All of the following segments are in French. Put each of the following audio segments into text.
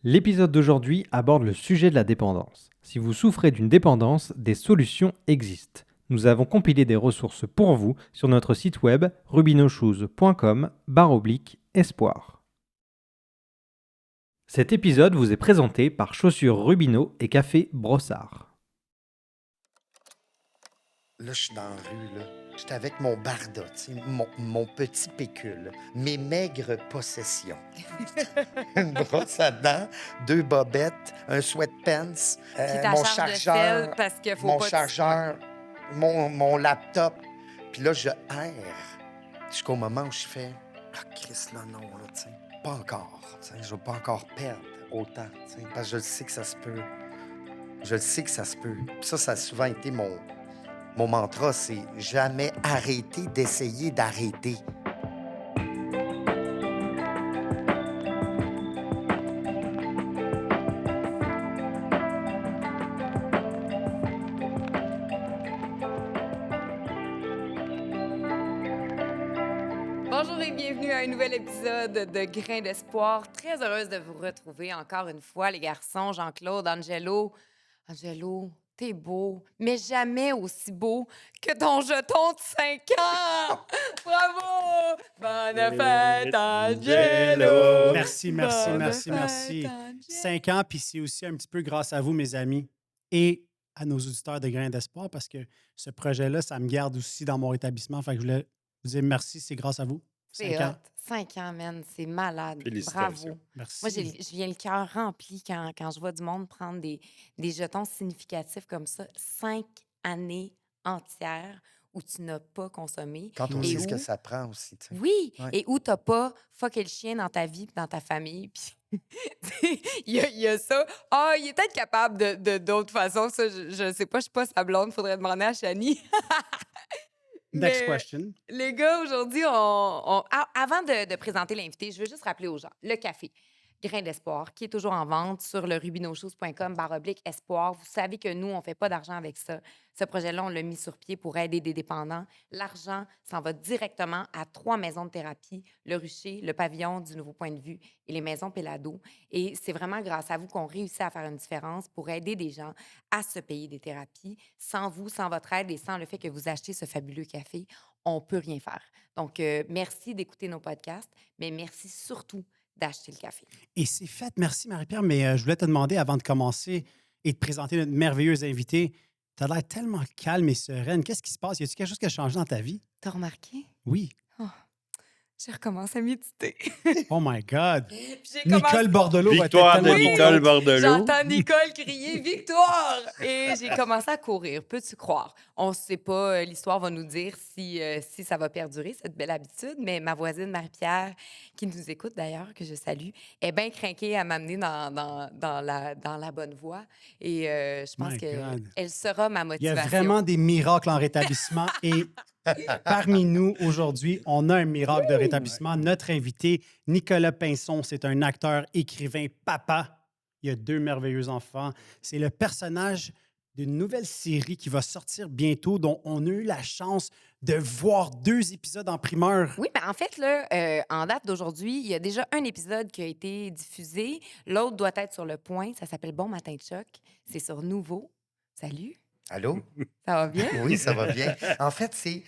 L'épisode d'aujourd'hui aborde le sujet de la dépendance. Si vous souffrez d'une dépendance, des solutions existent. Nous avons compilé des ressources pour vous sur notre site web rubinochoose.com/espoir. Cet épisode vous est présenté par Chaussures Rubino et Café Brossard. Là, je suis dans la rue, là. J'étais avec mon barda, tu sais, mon petit pécule, mes maigres possessions. Une brosse à dents, 2 bobettes, un sweatpants, Puis ta mon charge de sel, chargeur, parce qu'il faut mon pas... chargeur, mon laptop. Puis là, je erre jusqu'au moment où je fais « Ah, Chris, là, non, là, tu sais, pas encore. Tu sais, je vais pas encore perdre autant, tu sais, parce que je le sais que ça se peut. Je le sais que ça se peut. Puis ça a souvent été mon mantra, c'est jamais arrêter d'essayer d'arrêter. Bonjour et bienvenue à un nouvel épisode de Grains d'espoir. Très heureuse de vous retrouver encore une fois, les garçons, Jean-Claude, Angelo. Angelo, t'es beau, mais jamais aussi beau que ton jeton de 5 ans! Bravo! Bonne fête, Angelo! Merci. Bonne fête, 5 ans, puis c'est aussi un petit peu grâce à vous, mes amis, et à nos auditeurs de Grains d'Espoir, parce que ce projet-là, ça me garde aussi dans mon établissement. Fait que je voulais vous dire merci, c'est grâce à vous. C'est 5 hot. ans. 5 ans, man. C'est malade. Félicitations. Bravo. Merci. Moi, je viens le cœur rempli quand je vois du monde prendre des jetons significatifs comme ça. 5 années entières où tu n'as pas consommé. Quand on Et sait ce que où- ça prend aussi, tu sais. Oui, Ouais. et où tu n'as pas fucké le chien dans ta vie et dans ta famille. Puis, il y a ça. Ah, il est peut-être capable d'autres façons. Ça, je ne sais pas. Je ne suis pas sa blonde. Il faudrait demander à Chani. Next Mais, question. les gars, aujourd'hui, avant de présenter l'invité, je veux juste rappeler aux gens le café Grain d'espoir, qui est toujours en vente sur le rubinochoose.com/espoir. Vous savez que nous, on ne fait pas d'argent avec ça. Ce projet-là, on l'a mis sur pied pour aider des dépendants. L'argent s'en va directement à 3 maisons de thérapie, le Rucher, le Pavillon du Nouveau Point de Vue et les maisons Pellado. Et c'est vraiment grâce à vous qu'on réussit à faire une différence pour aider des gens à se payer des thérapies. Sans vous, sans votre aide et sans le fait que vous achetez ce fabuleux café, on ne peut rien faire. Donc, merci d'écouter nos podcasts, mais merci surtout d'acheter le café. Et c'est fait. Merci, Marie-Pierre. Mais je voulais te demander, avant de commencer et de présenter notre merveilleuse invitée, tu as l'air tellement calme et sereine. Qu'est-ce qui se passe? Y a-t-il quelque chose qui a changé dans ta vie? T'as remarqué? Oui. Oh, j'ai recommencé à méditer. Oh my God. Puis j'ai Nicole commencé- Bordelot va être Victoire de tellement Nicole contente. Bordelot. J'entends Nicole crier « Victoire! » Et j'ai commencé à courir. Peux-tu croire? On ne sait pas, l'histoire va nous dire si ça va perdurer, cette belle habitude, mais ma voisine Marie-Pierre, qui nous écoute d'ailleurs, que je salue, est bien crinquée à m'amener dans la bonne voie. Et je pense My God. qu'elle sera ma Il y motivation. a vraiment des miracles en rétablissement et parmi nous, aujourd'hui, on a un miracle de rétablissement. Notre invité, Nicolas Pinson, c'est un acteur, écrivain, papa. Il a 2 merveilleux enfants. C'est le personnage d'une nouvelle série qui va sortir bientôt, dont on a eu la chance de voir 2 épisodes en primeur. Oui, mais en fait, là, en date d'aujourd'hui, il y a déjà un épisode qui a été diffusé. L'autre doit être sur le point. Ça s'appelle Bon Matin de Choc. C'est sur Nouveau. Salut. Allô? Ça va bien? Oui, ça va bien. En fait, c'est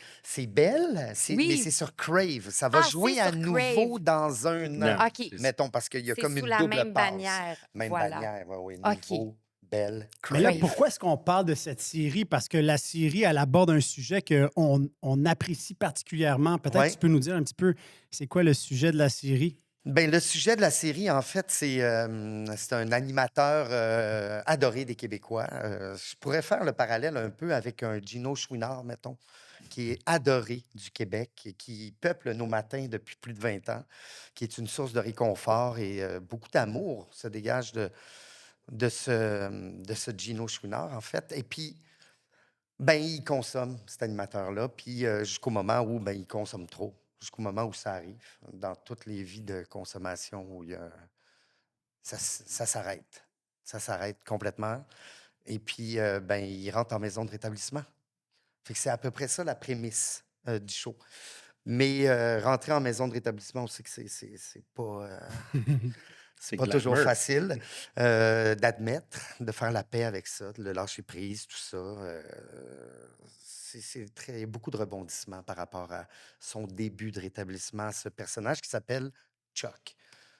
Belle, Oui. mais c'est sur Crave. Ça va Ah, jouer c'est à sur nouveau Crave. dans un an. OK. Mettons, parce qu'il y a C'est comme sous une la double même passe. bannière. Même Voilà. bannière, oui, OK. Nouveau, Belle, Mais là, Crave. pourquoi est-ce qu'on parle de cette série? Parce que la série, elle aborde un sujet qu'on apprécie particulièrement. Peut-être Ouais. que tu peux nous dire un petit peu, c'est quoi le sujet de la série? Ben, le sujet de la série, en fait, c'est un animateur adoré des Québécois. Je pourrais faire le parallèle un peu avec un Gino Chouinard, mettons, qui est adoré du Québec et qui peuple nos matins depuis plus de 20 ans, qui est une source de réconfort et beaucoup d'amour se dégage de ce Gino Chouinard, en fait. Et puis, ben, il consomme cet animateur-là, puis jusqu'au moment où ben, il consomme trop, jusqu'au moment où ça arrive, dans toutes les vies de consommation où ça s'arrête. Ça s'arrête complètement. Et puis, ben, il rentre en maison de rétablissement. Fait que c'est à peu près ça la prémisse du show. Mais rentrer en maison de rétablissement, on sait que c'est pas... C'est pas toujours facile d'admettre, de faire la paix avec ça, de le lâcher prise, tout ça. C'est très beaucoup de rebondissements par rapport à son début de rétablissement, ce personnage qui s'appelle Chuck,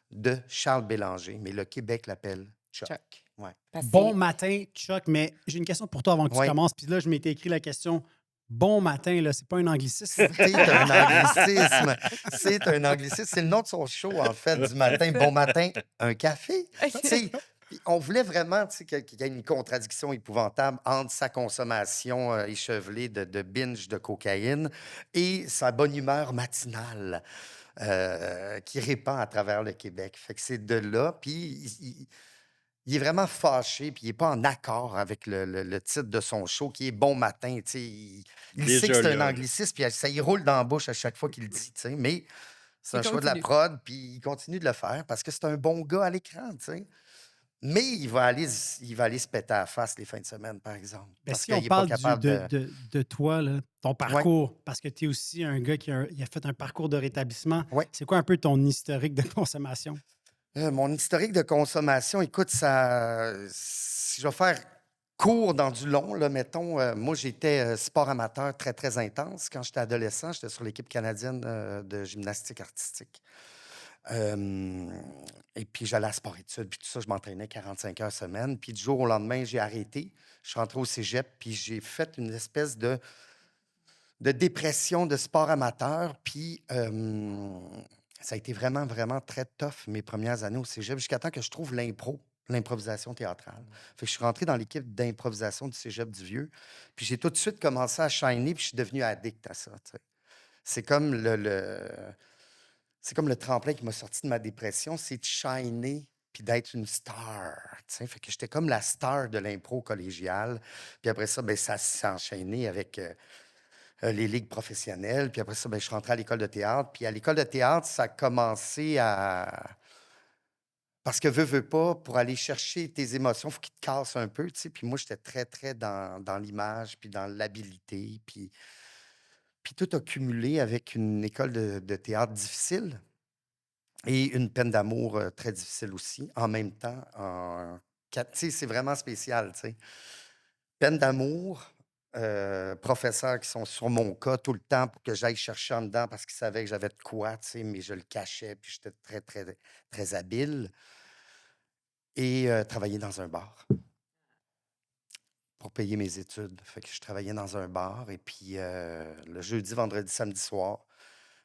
de Charles Bélanger, mais le Québec l'appelle Chuck. Chuck. Ouais. Parce que Bon matin, Chuck, mais j'ai une question pour toi avant que tu Ouais. commences. Puis là, je m'étais écrit la question bon matin, là, c'est pas un anglicisme. C'est un anglicisme. C'est un anglicisme. C'est le nom de son show, en fait, du matin. Bon matin, un café. Tu sais, puis on voulait vraiment tu sais, qu'il y ait une contradiction épouvantable entre sa consommation échevelée de binge de cocaïne et sa bonne humeur matinale qui répand à travers le Québec. Fait que c'est de là. Puis il est vraiment fâché, puis il n'est pas en accord avec le titre de son show, qui est Bon matin. Tu sais. Il sait que Déjà c'est un là. anglicisme, puis ça y roule dans la bouche à chaque fois qu'il le dit. Tu sais. Mais c'est Il un choix de la continue. prod, puis il continue de le faire parce que c'est un bon gars à l'écran. Tu sais. Mais il va aller se péter à la face les fins de semaine, par exemple. Ben, Parce si on qu'il n'est pas parle capable de. de toi, là, ton parcours, parce que tu es aussi un gars qui il a fait un parcours de rétablissement, Ouais. c'est quoi un peu ton historique de consommation? Mon historique de consommation, écoute, ça. Si je vais faire court dans du long, là, mettons, moi, j'étais sport amateur très, très intense. Quand j'étais adolescent, j'étais sur l'équipe canadienne de gymnastique artistique. Et puis, j'allais à sport-études, puis tout ça, je m'entraînais 45 heures semaine. Puis, du jour au lendemain, j'ai arrêté. Je suis rentré au cégep, puis j'ai fait une espèce de dépression de sport amateur. Puis, ça a été vraiment, vraiment très tough mes premières années au cégep, jusqu'à temps que je trouve l'improvisation théâtrale. Fait que je suis rentré dans l'équipe d'improvisation du cégep du Vieux. Puis j'ai tout de suite commencé à shiner, puis je suis devenu addict à ça. Tu sais. C'est comme c'est comme le tremplin qui m'a sorti de ma dépression, c'est de shiner puis d'être une star. Tu sais. Fait que j'étais comme la star de l'impro collégiale. Puis après ça, ben, ça s'est enchaîné avec les ligues professionnelles. Puis après ça, ben, je suis rentré à l'école de théâtre. Puis à l'école de théâtre, ça a commencé à... Parce que veux pas, pour aller chercher tes émotions, il faut qu'ils te cassent un peu, tu sais. Puis moi, j'étais très, très dans l'image, puis dans l'habilité, puis tout a cumulé avec une école de théâtre difficile et une peine d'amour très difficile aussi, en même temps. Tu sais, c'est vraiment spécial, tu sais. Peine d'amour, professeurs qui sont sur mon cas tout le temps pour que j'aille chercher en dedans parce qu'ils savaient que j'avais de quoi, tu sais, mais je le cachais, puis j'étais très, très, très habile. Et travailler dans un bar pour payer mes études. Fait que je travaillais dans un bar et puis le jeudi, vendredi, samedi soir.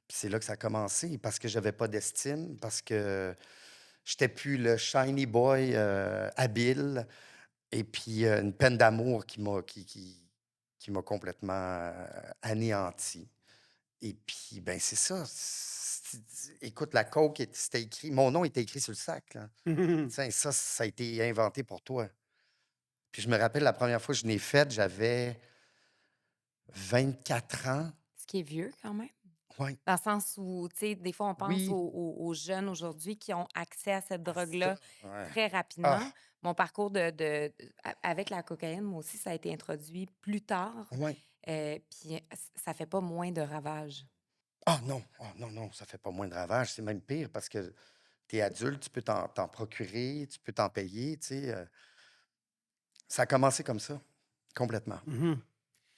Puis c'est là que ça a commencé parce que j'avais pas d'estime, parce que j'étais plus le shiny boy habile et puis une peine d'amour qui m'a complètement anéanti. Et puis, ben c'est ça. Écoute, la coke, c'était écrit, mon nom était écrit sur le sac. Là. Tiens, ça a été inventé pour toi. Puis je me rappelle la première fois que je l'ai faite, j'avais 24 ans. Ce qui est vieux quand même. Oui. Dans le sens où, tu sais, des fois, on pense Oui. aux jeunes aujourd'hui qui ont accès à cette Ah, drogue-là ça, ouais. très Ah, rapidement. Mon parcours avec la cocaïne, moi aussi, ça a été introduit plus tard. ouais. Puis ça fait pas moins de ravages. Ah non, ah, non, non, ça fait pas moins de ravages. C'est même pire parce que tu es adulte, tu peux t'en procurer, tu peux t'en payer, tu sais. Ça a commencé comme ça, complètement. Mhm.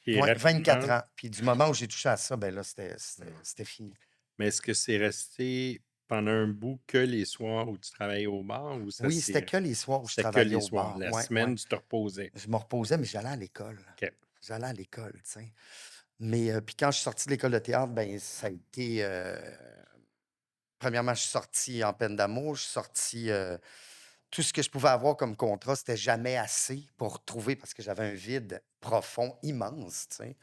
Et Ouais, 24 rapidement, ans. Puis du moment où j'ai touché à ça, ben là, c'était fini. mais est-ce que c'est resté pendant un bout que les soirs où tu travaillais au bar ou ça Oui, c'était que les soirs où je c'était que travaillais les au soirs? bar. La Ouais, semaine, ouais. tu te reposais. Je me reposais, mais j'allais à l'école. OK. J'allais à l'école, tu sais. Mais puis quand je suis sorti de l'école de théâtre, ben ça a été... premièrement, je suis sorti en peine d'amour. Je suis sorti... tout ce que je pouvais avoir comme contrat, c'était jamais assez pour trouver, parce que j'avais un vide profond, immense, tu sais.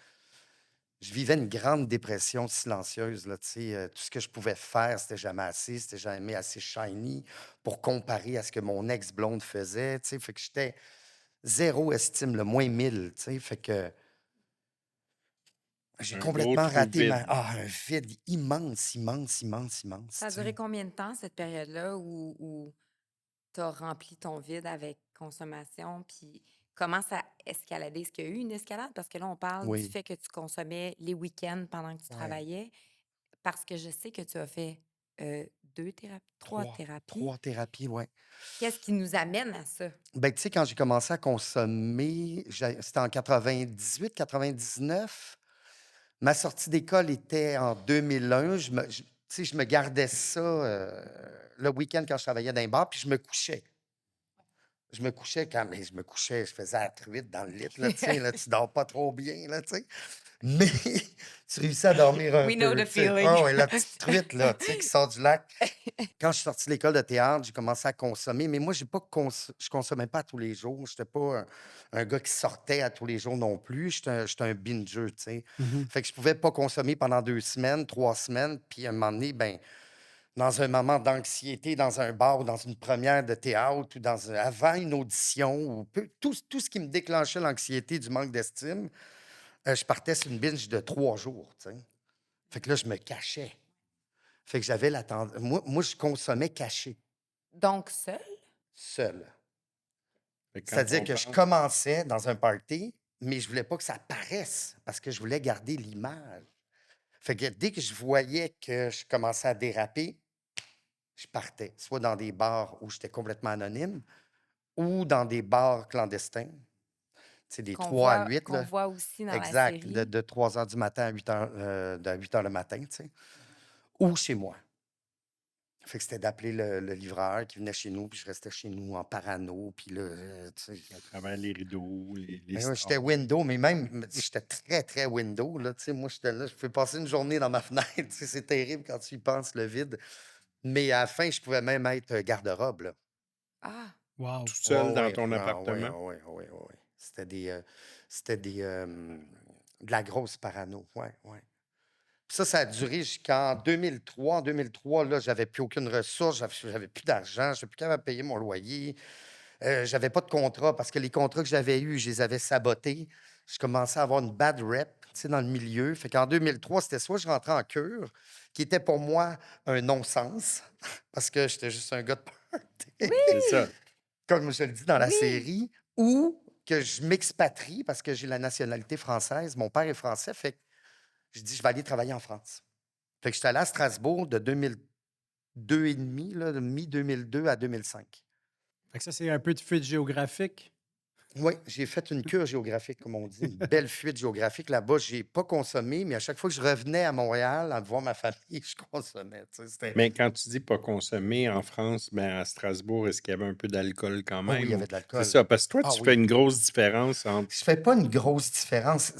Je vivais une grande dépression silencieuse, là, tu sais. Tout ce que je pouvais faire, c'était jamais assez. C'était jamais assez shiny pour comparer à ce que mon ex-blonde faisait, tu sais. Fait que j'étais zéro estime, le moins 1000, tu sais. Fait que j'ai Un gros complètement trou raté vide. un vide immense, immense, immense, immense. Ça a tu sais. duré combien de temps, cette période-là, où tu as rempli ton vide avec consommation? Puis comment ça a escaladé? Est-ce qu'il y a eu une escalade? Parce que là, on parle du Oui, fait que tu consommais les week-ends pendant que tu ouais. travaillais. Parce que je sais que tu as fait trois thérapies. 3 thérapies, oui. Qu'est-ce qui nous amène à ça? Ben, tu sais, quand j'ai commencé à consommer, c'était en 98, 99. Ma sortie d'école était en 2001. Tu sais, je me gardais ça le week-end quand je travaillais dans un bar, puis je me couchais. Mais je me couchais, je faisais la truite dans le lit, là, tu sais, là, tu dors pas trop bien, là, tu sais. Mais tu réussis à dormir un We peu. know the tu sais. feeling. Ah ouais, la petite truite, là, tu sais, qui sort du lac. Quand je suis sorti de l'école de théâtre, j'ai commencé à consommer, mais moi, je consommais pas tous les jours. Je n'étais pas un gars qui sortait à tous les jours non plus. J'étais un binger, tu sais. Mhm. Fait que je pouvais pas consommer pendant 2 semaines, 3 semaines, puis à un moment donné, ben, dans un moment d'anxiété, dans un bar ou dans une première de théâtre ou avant une audition, ou tout ce qui me déclenchait l'anxiété du manque d'estime, je partais sur une binge de 3 jours, tu sais. Fait que là, je me cachais. Fait que j'avais la tendance. Moi, je consommais caché, Donc, seul? seul. Fait que quand C'est-à-dire on que je pense, commençais dans un party, mais je voulais pas que ça paraisse parce que je voulais garder l'image. Fait que dès que je voyais que je commençais à déraper, je partais, soit dans des bars où j'étais complètement anonyme ou dans des bars clandestins. C'est des 3 à 8, Qu'on là. voit aussi dans la Exact, série. de 3 heures du matin à 8 heures, de 8 heures le matin, tu sais, ou chez moi. Fait que c'était d'appeler le livreur qui venait chez nous, puis je restais chez nous en parano, puis là, tu sais. à travers les rideaux, les Ben ouais, j'étais stars. window, mais même, j'étais très, très window, là, tu sais. Moi, j'étais là, je pouvais passer une journée dans ma fenêtre, tu sais, c'est terrible quand tu y penses, le vide. Mais à la fin, je pouvais même être garde-robe, là. Ah, Wow. Tout seul dans ton Ouais, appartement. ouais. C'était de la grosse parano, ouais. Puis ça a duré jusqu'en 2003. En 2003, là, j'avais plus aucune ressource, j'avais plus d'argent, je n'étais plus capable de payer mon loyer. J'avais pas de contrat parce que les contrats que j'avais eus, je les avais sabotés. Je commençais à avoir une bad rep, tu sais, dans le milieu. Fait qu'en 2003, c'était soit je rentrais en cure, qui était pour moi un non-sens, parce que j'étais juste un gars de party, C'est ça. comme je le dis dans la Oui. série, ou que je m'expatrie parce que j'ai la nationalité française. Mon père est français, fait que je dis, je vais aller travailler en France. Fait que j'étais allé à Strasbourg de 2002 et demi, là, de mi-2002 à 2005. Fait que ça, c'est un peu de fuite géographique. Oui, j'ai fait une cure géographique, comme on dit, une belle fuite géographique. Là-bas, je n'ai pas consommé, mais à chaque fois que je revenais à Montréal à voir ma famille, je consommais. Tu sais, Mais quand tu dis pas consommer en France, ben à Strasbourg, est-ce qu'il y avait un peu d'alcool quand Oh oui, il y même? avait de C'est l'alcool. ça, parce que toi, Ah tu oui. fais une grosse différence entre. Je fais pas une grosse différence.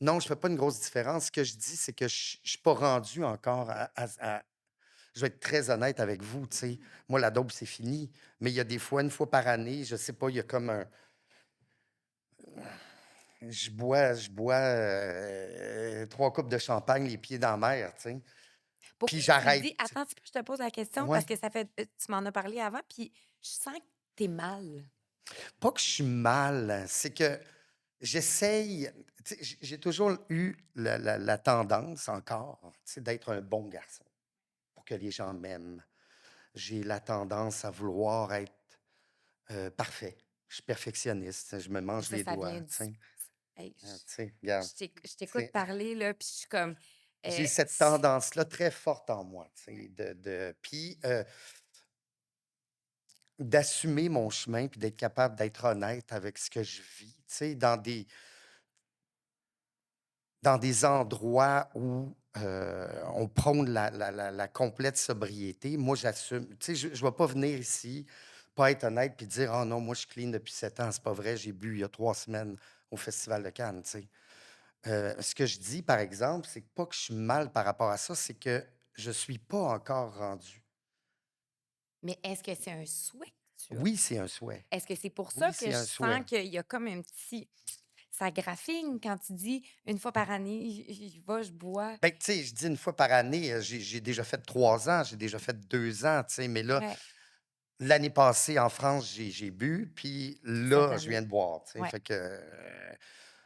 Non, je fais pas une grosse différence. Ce que je dis, c'est que je ne suis pas rendu encore Je vais être très honnête avec vous, tu sais. Moi, la dope, c'est fini. Mais il y a des fois, une fois par année, je sais pas, il y a comme un. Je bois 3 coupes de champagne, les pieds dans la mer, tu sais. pourquoi Puis tu j'arrête. dis... Attends un petit peu, je te pose la question Ouais. parce que ça fait... Tu m'en as parlé avant, puis je sens que t'es mal. Pas que je suis mal, c'est que j'essaye. Tu sais, j'ai toujours eu la tendance encore, tu sais, d'être un bon garçon pour que les gens m'aiment. J'ai la tendance à vouloir être parfait. Je suis perfectionniste. Je me mange Ça, les ça doigts. vient Tu sais. Hey, Tu sais, regarde. je t'écoute C'est- parler, là, puis je suis comme... J'ai cette tendance-là très forte en moi. Tu sais, puis d'assumer mon chemin puis d'être capable d'être honnête avec ce que je vis. Tu sais, dans des endroits où on prône la complète sobriété, moi, j'assume. Tu sais, je ne vais pas venir ici, pas être honnête, puis dire, oh non, moi, je suis clean depuis 7 ans. C'est pas vrai, j'ai bu il y a 3 semaines au Festival de Cannes. Tu sais. Ce que je dis, par exemple, c'est pas que je suis mal par rapport à ça, c'est que je suis pas encore rendu. Mais est-ce que c'est un souhait que tu as? Oui, c'est un souhait. Est-ce que c'est pour ça Oui, que c'est je un sens souhait. qu'il y a comme un petit... Ça graphine quand tu dis une fois par année, je vais, je bois. Ben, tu sais, je dis une fois par année, j'ai déjà fait 3 ans, j'ai déjà fait 2 ans, tu sais, mais là, Ouais, l'année passée, en France, j'ai bu, puis cette là, je année. viens de boire, tu sais, Ouais. fait que...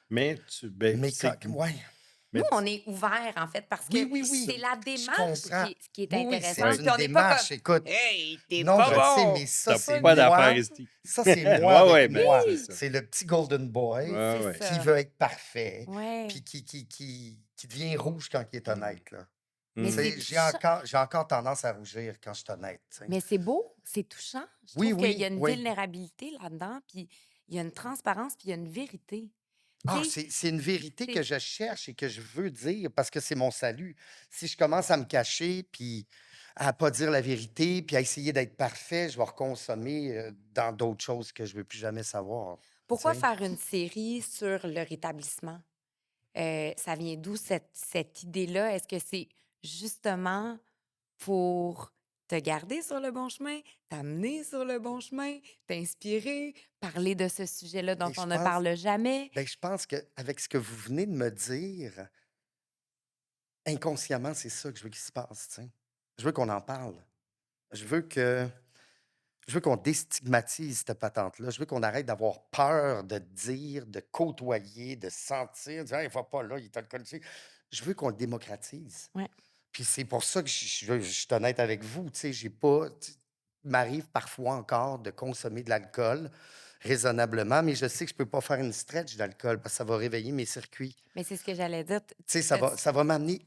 Mais ben, mais c'est. ouais, Mais Nous, on est ouvert, en fait, parce que oui, c'est la je démarche comprends. qui est Oui, c'est intéressante. Puis une on n'est pas démarche, comme écoute. Hey, t'es Non, pas je le sais, bon! mais ça, t'as c'est pas d'affaires moi. ici. Ça, c'est moi Ouais, avec ouais, ben, moi. c'est ça. C'est le petit golden boy Ouais, C'est ouais. qui ça. veut être parfait, Ouais. puis qui devient rouge quand il est honnête, là. Mais Mm. Tu sais, c'est j'ai touchant. encore tendance à rougir quand je suis honnête. Tu sais. Mais c'est beau, c'est touchant. Je Oui, trouve qu'il y a oui, une oui. vulnérabilité là-dedans, puis il y a une transparence, puis il y a une vérité. Tu Ah, sais, c'est une vérité que c'est je cherche et que je veux dire parce que c'est mon salut. Si je commence à me cacher, puis à pas dire la vérité, puis à essayer d'être parfait, je vais reconsommer dans d'autres choses que je veux plus jamais savoir. Tu pourquoi sais. faire une série sur le rétablissement? Ça vient d'où cette idée-là? Est-ce que c'est justement pour te garder sur le bon chemin, t'amener sur le bon chemin, t'inspirer, parler de ce sujet-là dont Et je on ne pense, parle jamais? ben, je pense qu'avec ce que vous venez de me dire, inconsciemment, c'est ça que je veux qu'il se passe. Tu sais. Je veux qu'on en parle. Je veux que Je veux qu'on déstigmatise cette patente-là. Je veux qu'on arrête d'avoir peur de dire, de côtoyer, de sentir, de dire: «Hey, va pas là, il est alcoolisé». Je veux qu'on le démocratise. Ouais. Puis c'est pour ça que je suis honnête avec vous, tu sais, j'ai pas il m'arrive parfois encore de consommer de l'alcool raisonnablement, mais je sais que je peux pas faire une stretch d'alcool parce que ça va réveiller mes circuits. Mais c'est ce que j'allais dire. Tu sais, ça va m'amener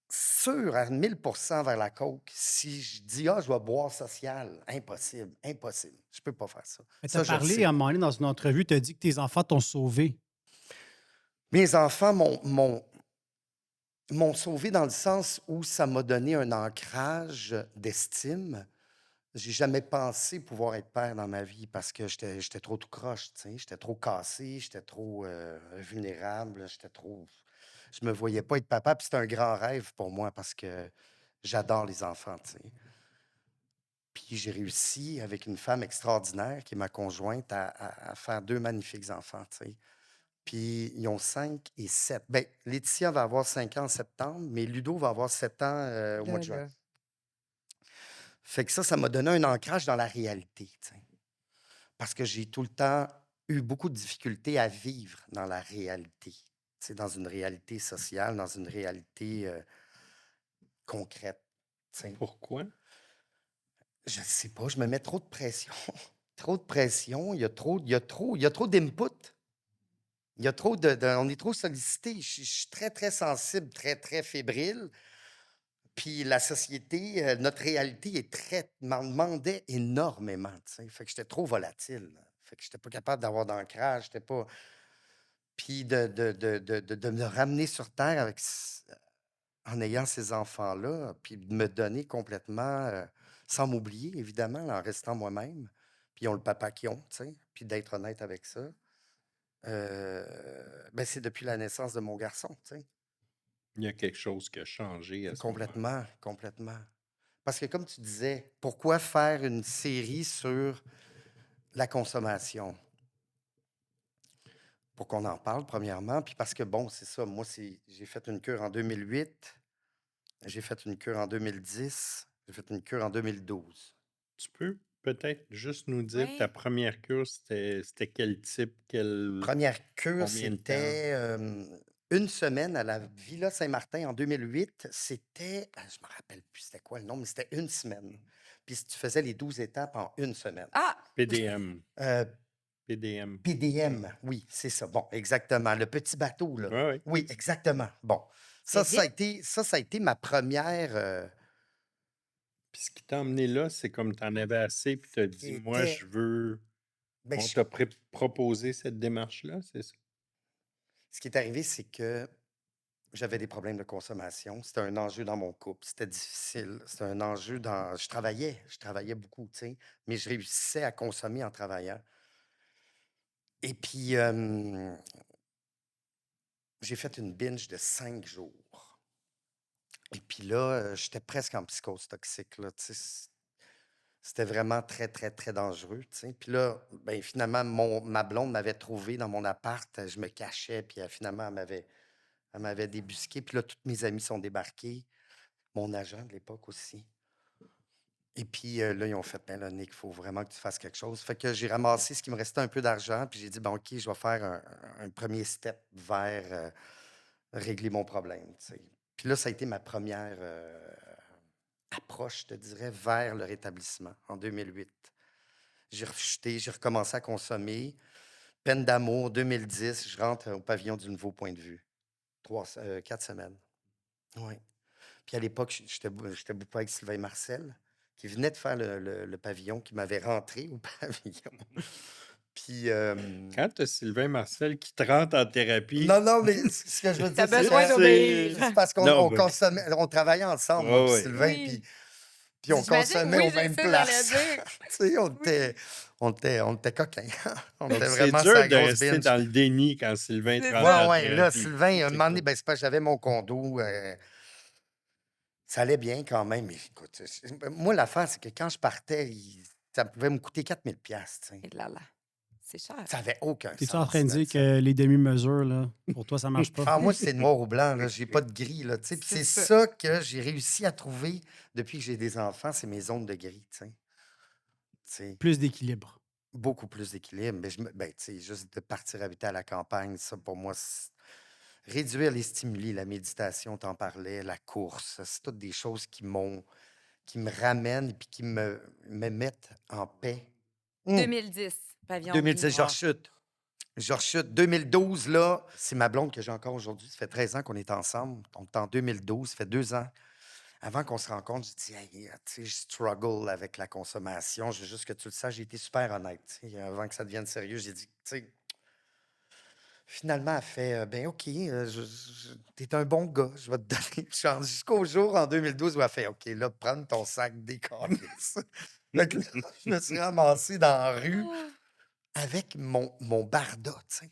sûr à 1000% vers la coke si je dis: «Ah, je vais boire social». Impossible, impossible. Je peux pas faire ça. Mais tu as Ça, je le parlé sais. à un moment donné dans une entrevue, tu as dit que tes enfants t'ont sauvé. Mes enfants m'ont sauvé dans le sens où ça m'a donné un ancrage d'estime. J'ai jamais pensé pouvoir être père dans ma vie parce que j'étais trop tout croche, tu sais. J'étais trop cassé, j'étais trop vulnérable, j'étais trop. Je me voyais pas être papa, puis c'était un grand rêve pour moi parce que j'adore les enfants, tu sais. Puis j'ai réussi avec une femme extraordinaire qui est ma conjointe à faire deux magnifiques enfants, tu sais. Puis ils ont 5 et 7. Bien, Laetitia va avoir 5 ans en septembre, mais Ludo va avoir 7 ans au mois Là, de juin. là. Fait que ça m'a donné un ancrage dans la réalité, tu sais. Parce que j'ai tout le temps eu beaucoup de difficultés à vivre dans la réalité. Tu sais, dans une réalité sociale, dans une réalité concrète. Tu sais. Pourquoi? Je ne sais pas, je me mets trop de pression. Trop de pression, il y a trop d'input. Il y a trop on est trop sollicité. Je suis très, très sensible, très, très fébrile. Puis la société, notre réalité est m'en demandait énormément, tu sais. Fait que j'étais trop volatile. Fait que j'étais pas capable d'avoir d'ancrage, j'étais pas. Puis de me ramener sur terre en ayant ces enfants-là, puis de me donner complètement, sans m'oublier, évidemment, en restant moi-même. Puis ils ont le papa qu'ils ont, tu sais. Puis d'être honnête avec ça. Ben, c'est depuis la naissance de mon garçon, tu sais. Il y a quelque chose qui a changé à ce moment-là. Complètement, complètement. Parce que comme tu disais, pourquoi faire une série sur la consommation? Pour qu'on en parle, premièrement, puis parce que, bon, c'est ça, moi, j'ai fait une cure en 2008, j'ai fait une cure en 2010, j'ai fait une cure en 2012. Tu peux peut-être juste nous dire ta Oui. première cure, c'était quel type, Première cure, combien de temps? c'était une semaine à la Villa Saint-Martin en 2008. C'était, je me rappelle plus c'était quoi le nom, mais c'était une semaine. Puis si tu faisais les 12 étapes en une semaine. Ah! PDM. Euh, PDM. PDM, oui, c'est ça. Bon, exactement. Le petit bateau, là. Oui, oui. Oui, exactement. Bon, C'est ça a été ma première. Puis ce qui t'a emmené là, c'est comme tu en avais assez, puis tu as dit, moi, Était, je veux. ben, On t'a proposé cette démarche-là, c'est ça? ce qui est arrivé, c'est que j'avais des problèmes de consommation. C'était un enjeu dans mon couple. C'était difficile. C'était un enjeu dans. Je travaillais beaucoup, tu sais, mais je réussissais à consommer en travaillant. Et puis, j'ai fait une binge de 5 jours. Et puis là, j'étais presque en psychose toxique, là, tu sais. C'était vraiment très, très, très dangereux, tu sais. Puis là, ben, finalement, ma blonde m'avait trouvé dans mon appart. Je me cachais, puis finalement, elle m'avait débusqué. Puis là, tous mes amis sont débarqués. Mon agent de l'époque aussi. Et puis là, ils ont fait, ben là, Nick, il faut vraiment que tu fasses quelque chose. Fait que j'ai ramassé ce qui me restait un peu d'argent, puis j'ai dit, ben OK, je vais faire un premier step vers régler mon problème, tu sais. Puis là, ça a été ma première approche, je te dirais, vers le rétablissement en 2008. J'ai rechuté, j'ai recommencé à consommer. Peine d'amour, 2010, je rentre au pavillon du nouveau point de vue. 4 semaines. Oui. Puis à l'époque, j'étais beaucoup avec Sylvain Marcel, qui venait de faire le pavillon, qui m'avait rentré au pavillon. Puis, Quand tu as Sylvain Marcel qui te rentre en thérapie, non, non, mais ce que je veux T'as dire, c'est besoin que d'obéir. c'est parce qu'on Non, on ben, consommait, on travaillait ensemble, moi, ouais, puis ouais. Sylvain, Oui. puis on J'imagine, consommait oui, aux je mêmes sais, j'allais places. dire. Tu sais, Oui. on était coquins. On Donc, était c'est vraiment dur sa de grosse rester binge. dans le déni quand Sylvain te C'est rentre Ouais, ça. en ouais, là, thérapie. Sylvain, un C'est moment donné, cool. ben, c'est parce que j'avais mon condo. Ça allait bien quand même, mais écoute, moi, l'affaire, c'est que quand je partais, ça pouvait me coûter 4000 $, tu sais. Et là, là. C'est cher. Ça n'avait aucun T'es-tu en sens, train de là, dire tu sais. que les demi-mesures, là, pour toi, ça marche pas? Ah, moi, c'est noir ou blanc, là. J'ai pas de gris, là, tu sais. Puis C'est c'est ça. ça que j'ai réussi à trouver depuis que j'ai des enfants, c'est mes zones de gris, tu sais. Tu sais, Plus d'équilibre. beaucoup plus d'équilibre. Mais ben, tu sais, juste de partir habiter à la campagne, ça, pour moi, réduire les stimuli, la méditation, t'en parlais, la course, c'est toutes des choses qui me ramènent et puis qui me mettent en paix. 2010, pavillon 2010, gris je noir. rechute. Je rechute. 2012, là, c'est ma blonde que j'ai encore aujourd'hui. Ça fait 13 ans qu'on est ensemble. On est en 2012, ça fait 2 ans. Avant qu'on se rencontre, j'ai dit, hey, tu sais, je struggle avec la consommation. Je veux juste que tu le saches, j'ai été super honnête. Tu sais. Avant que ça devienne sérieux, j'ai dit, tu sais, finalement, elle fait, ben OK, t'es un bon gars, je vais te donner une chance. Jusqu'au jour en 2012 où elle fait, OK, là, prends ton sac, décalisse. Fait que là, je me suis ramassé dans la rue Ah, avec mon barda, tu sais,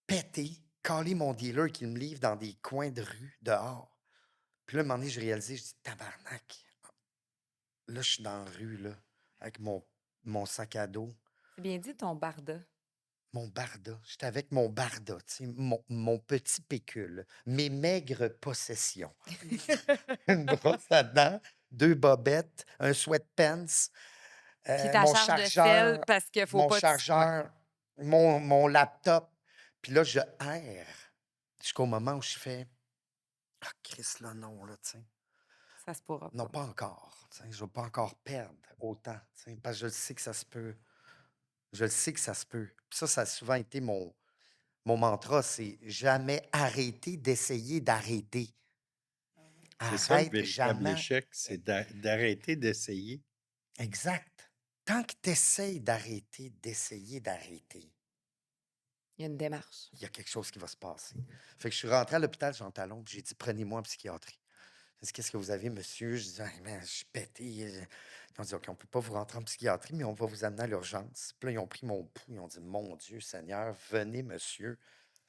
pété, calé mon dealer qui me livre dans des coins de rue, dehors. Puis là, un moment donné, j'ai réalisé, je dis, tabarnak, là, je suis dans la rue, là, avec mon sac à dos. C'est bien dit ton barda. Mon barda. J'étais avec mon barda, tu sais, mon petit pécule, mes maigres possessions. Une brosse à dents, 2 bobettes, un sweatpants, Puis ta mon charge de sel, chargeur, parce qu'il faut mon pas... Ouais. chargeur, mon laptop. Puis là, je erre jusqu'au moment où je fais « Ah, Chris, là, non, là, tu sais. Ça se pourra Non, pas. pas encore. Tu sais, je ne vais pas encore perdre autant, tu sais, parce que je le sais que ça se peut. Je le sais que ça se peut. Puis ça a souvent été mon mantra, c'est jamais arrêter d'essayer d'arrêter. C'est ça le Arrête véritable jamais. échec, c'est d'arrêter d'essayer. Exact. Tant que tu essayes d'arrêter, d'essayer d'arrêter, Il y a une démarche. il y a quelque chose qui va se passer. Fait que je suis rentré à l'hôpital Jean Talon, puis j'ai dit, prenez-moi en psychiatrie. J'ai dit, qu'est-ce que vous avez, monsieur? Je dis, hey, man, je suis pété. Ils ont dit, OK, on ne peut pas vous rentrer en psychiatrie, mais on va vous amener à l'urgence. Puis là, ils ont pris mon pouls, ils ont dit, mon Dieu, Seigneur, venez, monsieur.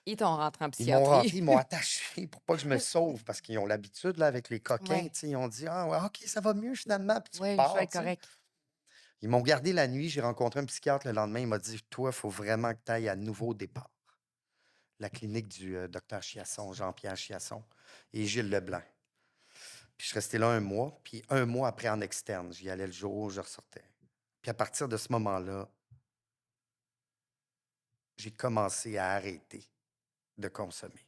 Ils t'ont rentré en Ils m'ont rentré, psychiatrie. ils m'ont attaché pour pas que je me sauve parce qu'ils ont l'habitude là, avec les coquins. Ouais. Tu sais, ils ont dit, ah, ouais, OK, ça va mieux finalement. Puis tu Oui, je repars. vais être Tu sais. correct. Ils m'ont gardé la nuit. J'ai rencontré un psychiatre le lendemain. Il m'a dit, toi, il faut vraiment que tu ailles à nouveau départ. La clinique du docteur Chiasson, Jean-Pierre Chiasson et Gilles Leblanc. Puis je suis resté là 1 mois. Puis 1 mois après en externe, j'y allais le jour où je ressortais. Puis à partir de ce moment-là, j'ai commencé à arrêter de consommer.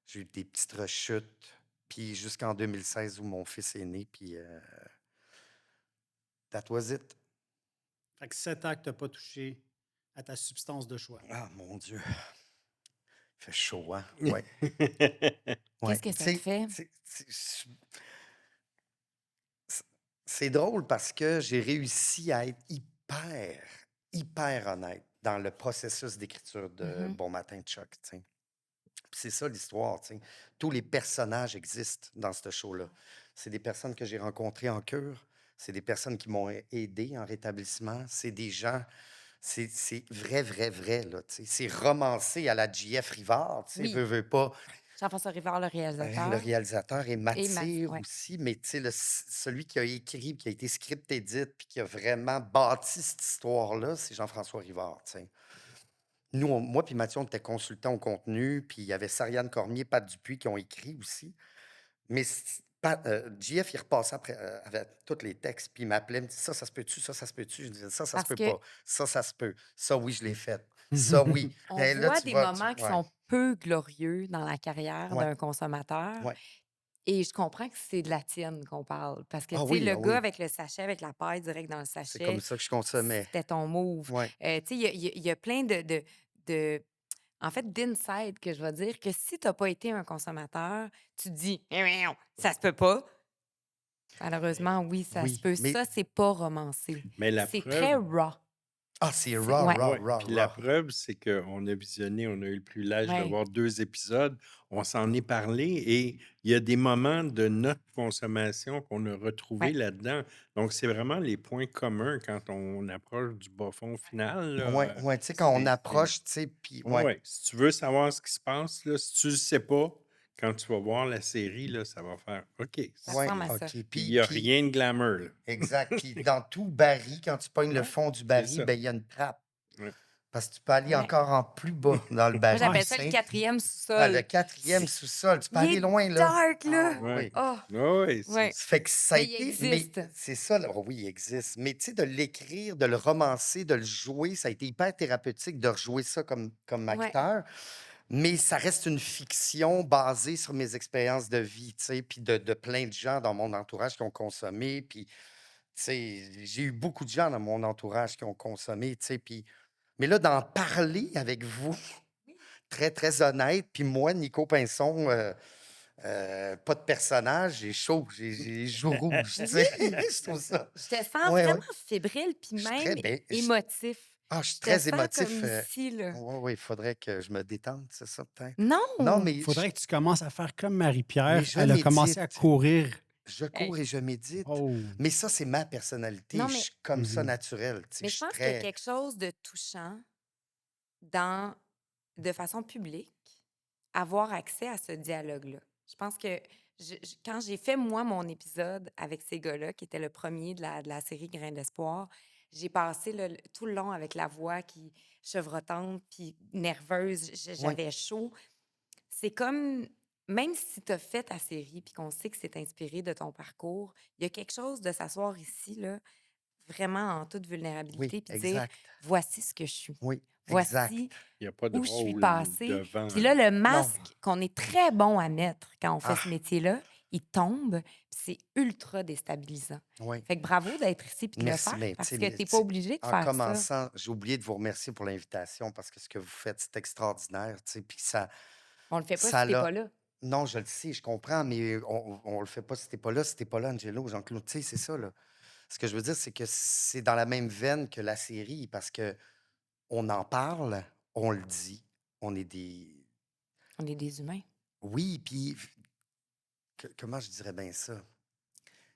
J'ai eu des petites rechutes, puis jusqu'en 2016 où mon fils est né, puis that was it. Fait que 7 ans que tu n'as pas touché à ta substance de choix. Ah, mon Dieu. Il fait chaud, hein? Ouais. Qu'est-ce que ça te fait? C'est drôle parce que j'ai réussi à être hyper honnête dans le processus d'écriture de Bon Matin Chuck, tu sais. Puis c'est ça l'histoire, tu sais. Tous les personnages existent dans ce show-là. C'est des personnes que j'ai rencontrées en cure, c'est des personnes qui m'ont aidé en rétablissement, c'est des gens, c'est vrai, là, tu sais. C'est romancé à la J.F. Rivard, tu sais, Oui. veut pas. Jean-François Rivard, le Le réalisateur. réalisateur et Mathir ouais. aussi, mais tu sais, celui qui a écrit, qui a été script edit, puis qui a vraiment bâti cette histoire-là, c'est Jean-François Rivard, tu sais. Nous, moi puis Mathieu, on était consultants au contenu, puis il y avait Sariane Cormier, Pat Dupuis qui ont écrit aussi. Mais JF, il repassait après, avec tous les textes, puis il m'appelait, il me dit ça se peut-tu, ça se peut-tu. Je disais ça se Parce peut que pas. Ça se peut. Ça, oui, je l'ai fait. Ça, oui. on Ben, là, voit tu des vois, moments qui ouais, sont peu glorieux dans la carrière ouais, d'un consommateur. ouais. Et je comprends que c'est de la tienne qu'on parle. Parce que, Ah tu sais, oui, le ah gars oui. avec le sachet, avec la paille direct dans le C'est comme sachet, ça que je consommais. c'était ton move. Ouais. Tu sais, il y a plein de en fait, d'inside que je vais dire que si tu n'as pas été un consommateur, tu te dis ça se peut pas. Malheureusement, oui, ça se Oui, peut. mais Ça, c'est pas romancé. Mais la C'est preuve, très raw. c'est C'est raw, ouais, raw, ouais. raw, Puis la raw. preuve, c'est qu'on a visionné, on a eu le privilège ouais, d'avoir 2 épisodes. On s'en est parlé et il y a des moments de notre consommation qu'on a retrouvés ouais. là-dedans. Donc, c'est vraiment les points communs quand on approche du bas-fond final, Ouais, là. ouais, tu sais, quand on C'est approche, tu sais, puis ouais. ouais, si tu veux savoir ce qui se passe, là, si tu le sais pas, quand tu vas voir la série, là, ça va faire OK. Ça Ouais, ressemble à ça. OK. Puis il Puis, y a puis, rien de glamour, là. exact. Puis, dans tout baril, quand tu pognes le Ouais, fond du c'est baril, ça. ben, il y a une trappe. Ouais. Parce que tu peux aller Ouais. encore en plus bas dans le Moi, baril, Ah, j'appelle tu ça le sais. 4e Ah, le sous-sol. 4e sous-sol, tu peux Il aller est loin, là. dark, là. Ah Ouais. oui. Oh, Ouais, ouais. Ça fait que ça a Mais il été, mais existe. c'est ça, là. Oh oui, il existe. Mais tu sais, de l'écrire, de le romancer, de le jouer, ça a été hyper thérapeutique de rejouer ça comme Ouais. acteur. Mais ça reste une fiction basée sur mes expériences de vie, tu sais, puis de plein de gens dans mon entourage qui ont consommé. Puis, tu sais, j'ai eu beaucoup de gens dans mon entourage qui ont consommé, tu sais. Puis, mais là, d'en parler avec vous, très, très honnête, puis moi, Nico Pinson, pas de personnage, j'ai chaud, j'ai les joues rouges, tu sais. Oui, Je trouve ça. je te sens Ouais, vraiment ouais. fébrile puis Je suis même très bien. émotif. Je suis Je te très sens comme émotif. ici, là. Oui, oui, il faudrait que je me détende, c'est ça, peut-être. Non, Non! mais il faudrait que tu commences à faire comme Marie-Pierre. je Elle a commencé à médite. courir. Je Hey. cours et je médite. Oh, Mais ça, c'est ma personnalité. Non, Je mais, suis comme ça mhm. naturel. Tu sais, mais je je suis pense qu'il y a très. quelque chose de touchant dans, de façon publique, avoir accès à ce dialogue-là. Je pense que quand j'ai fait, moi, mon épisode avec ces gars-là, qui était le premier de la série Grain d'espoir, j'ai passé tout le long avec la voix qui chevrotante puis nerveuse. Oui, J'avais chaud. C'est comme, même si tu as fait ta série puis qu'on sait que c'est inspiré de ton parcours, il y a quelque chose de s'asseoir ici, là, vraiment en toute oui, vulnérabilité, puis dire exact. voici ce que je suis. Oui, Voici exact. Il n'y a pas de où je suis rôle ou passée. devant, Puis là, là. le Non. masque qu'on est très bon à mettre quand on fait ce Ah, métier-là, il tombe, puis c'est ultra déstabilisant. oui. Fait que bravo d'être ici puis de le Merci, faire, mais tu parce sais, que t'es pas obligé de en faire ça. commençant, j'ai oublié de vous remercier pour l'invitation parce que ce que vous faites, c'est extraordinaire. Tu sais, puis On le fait pas si ça t'es l'a. pas là. Non, je le sais, je comprends, mais on le fait pas si t'es pas là. Si t'es pas là, Angelo, Jean-Claude, tu sais, c'est ça, là. Ce que je veux dire, c'est que c'est dans la même veine que la série parce que on en parle, on le dit, on est des. On est des humains. Oui, puis comment je dirais bien ça?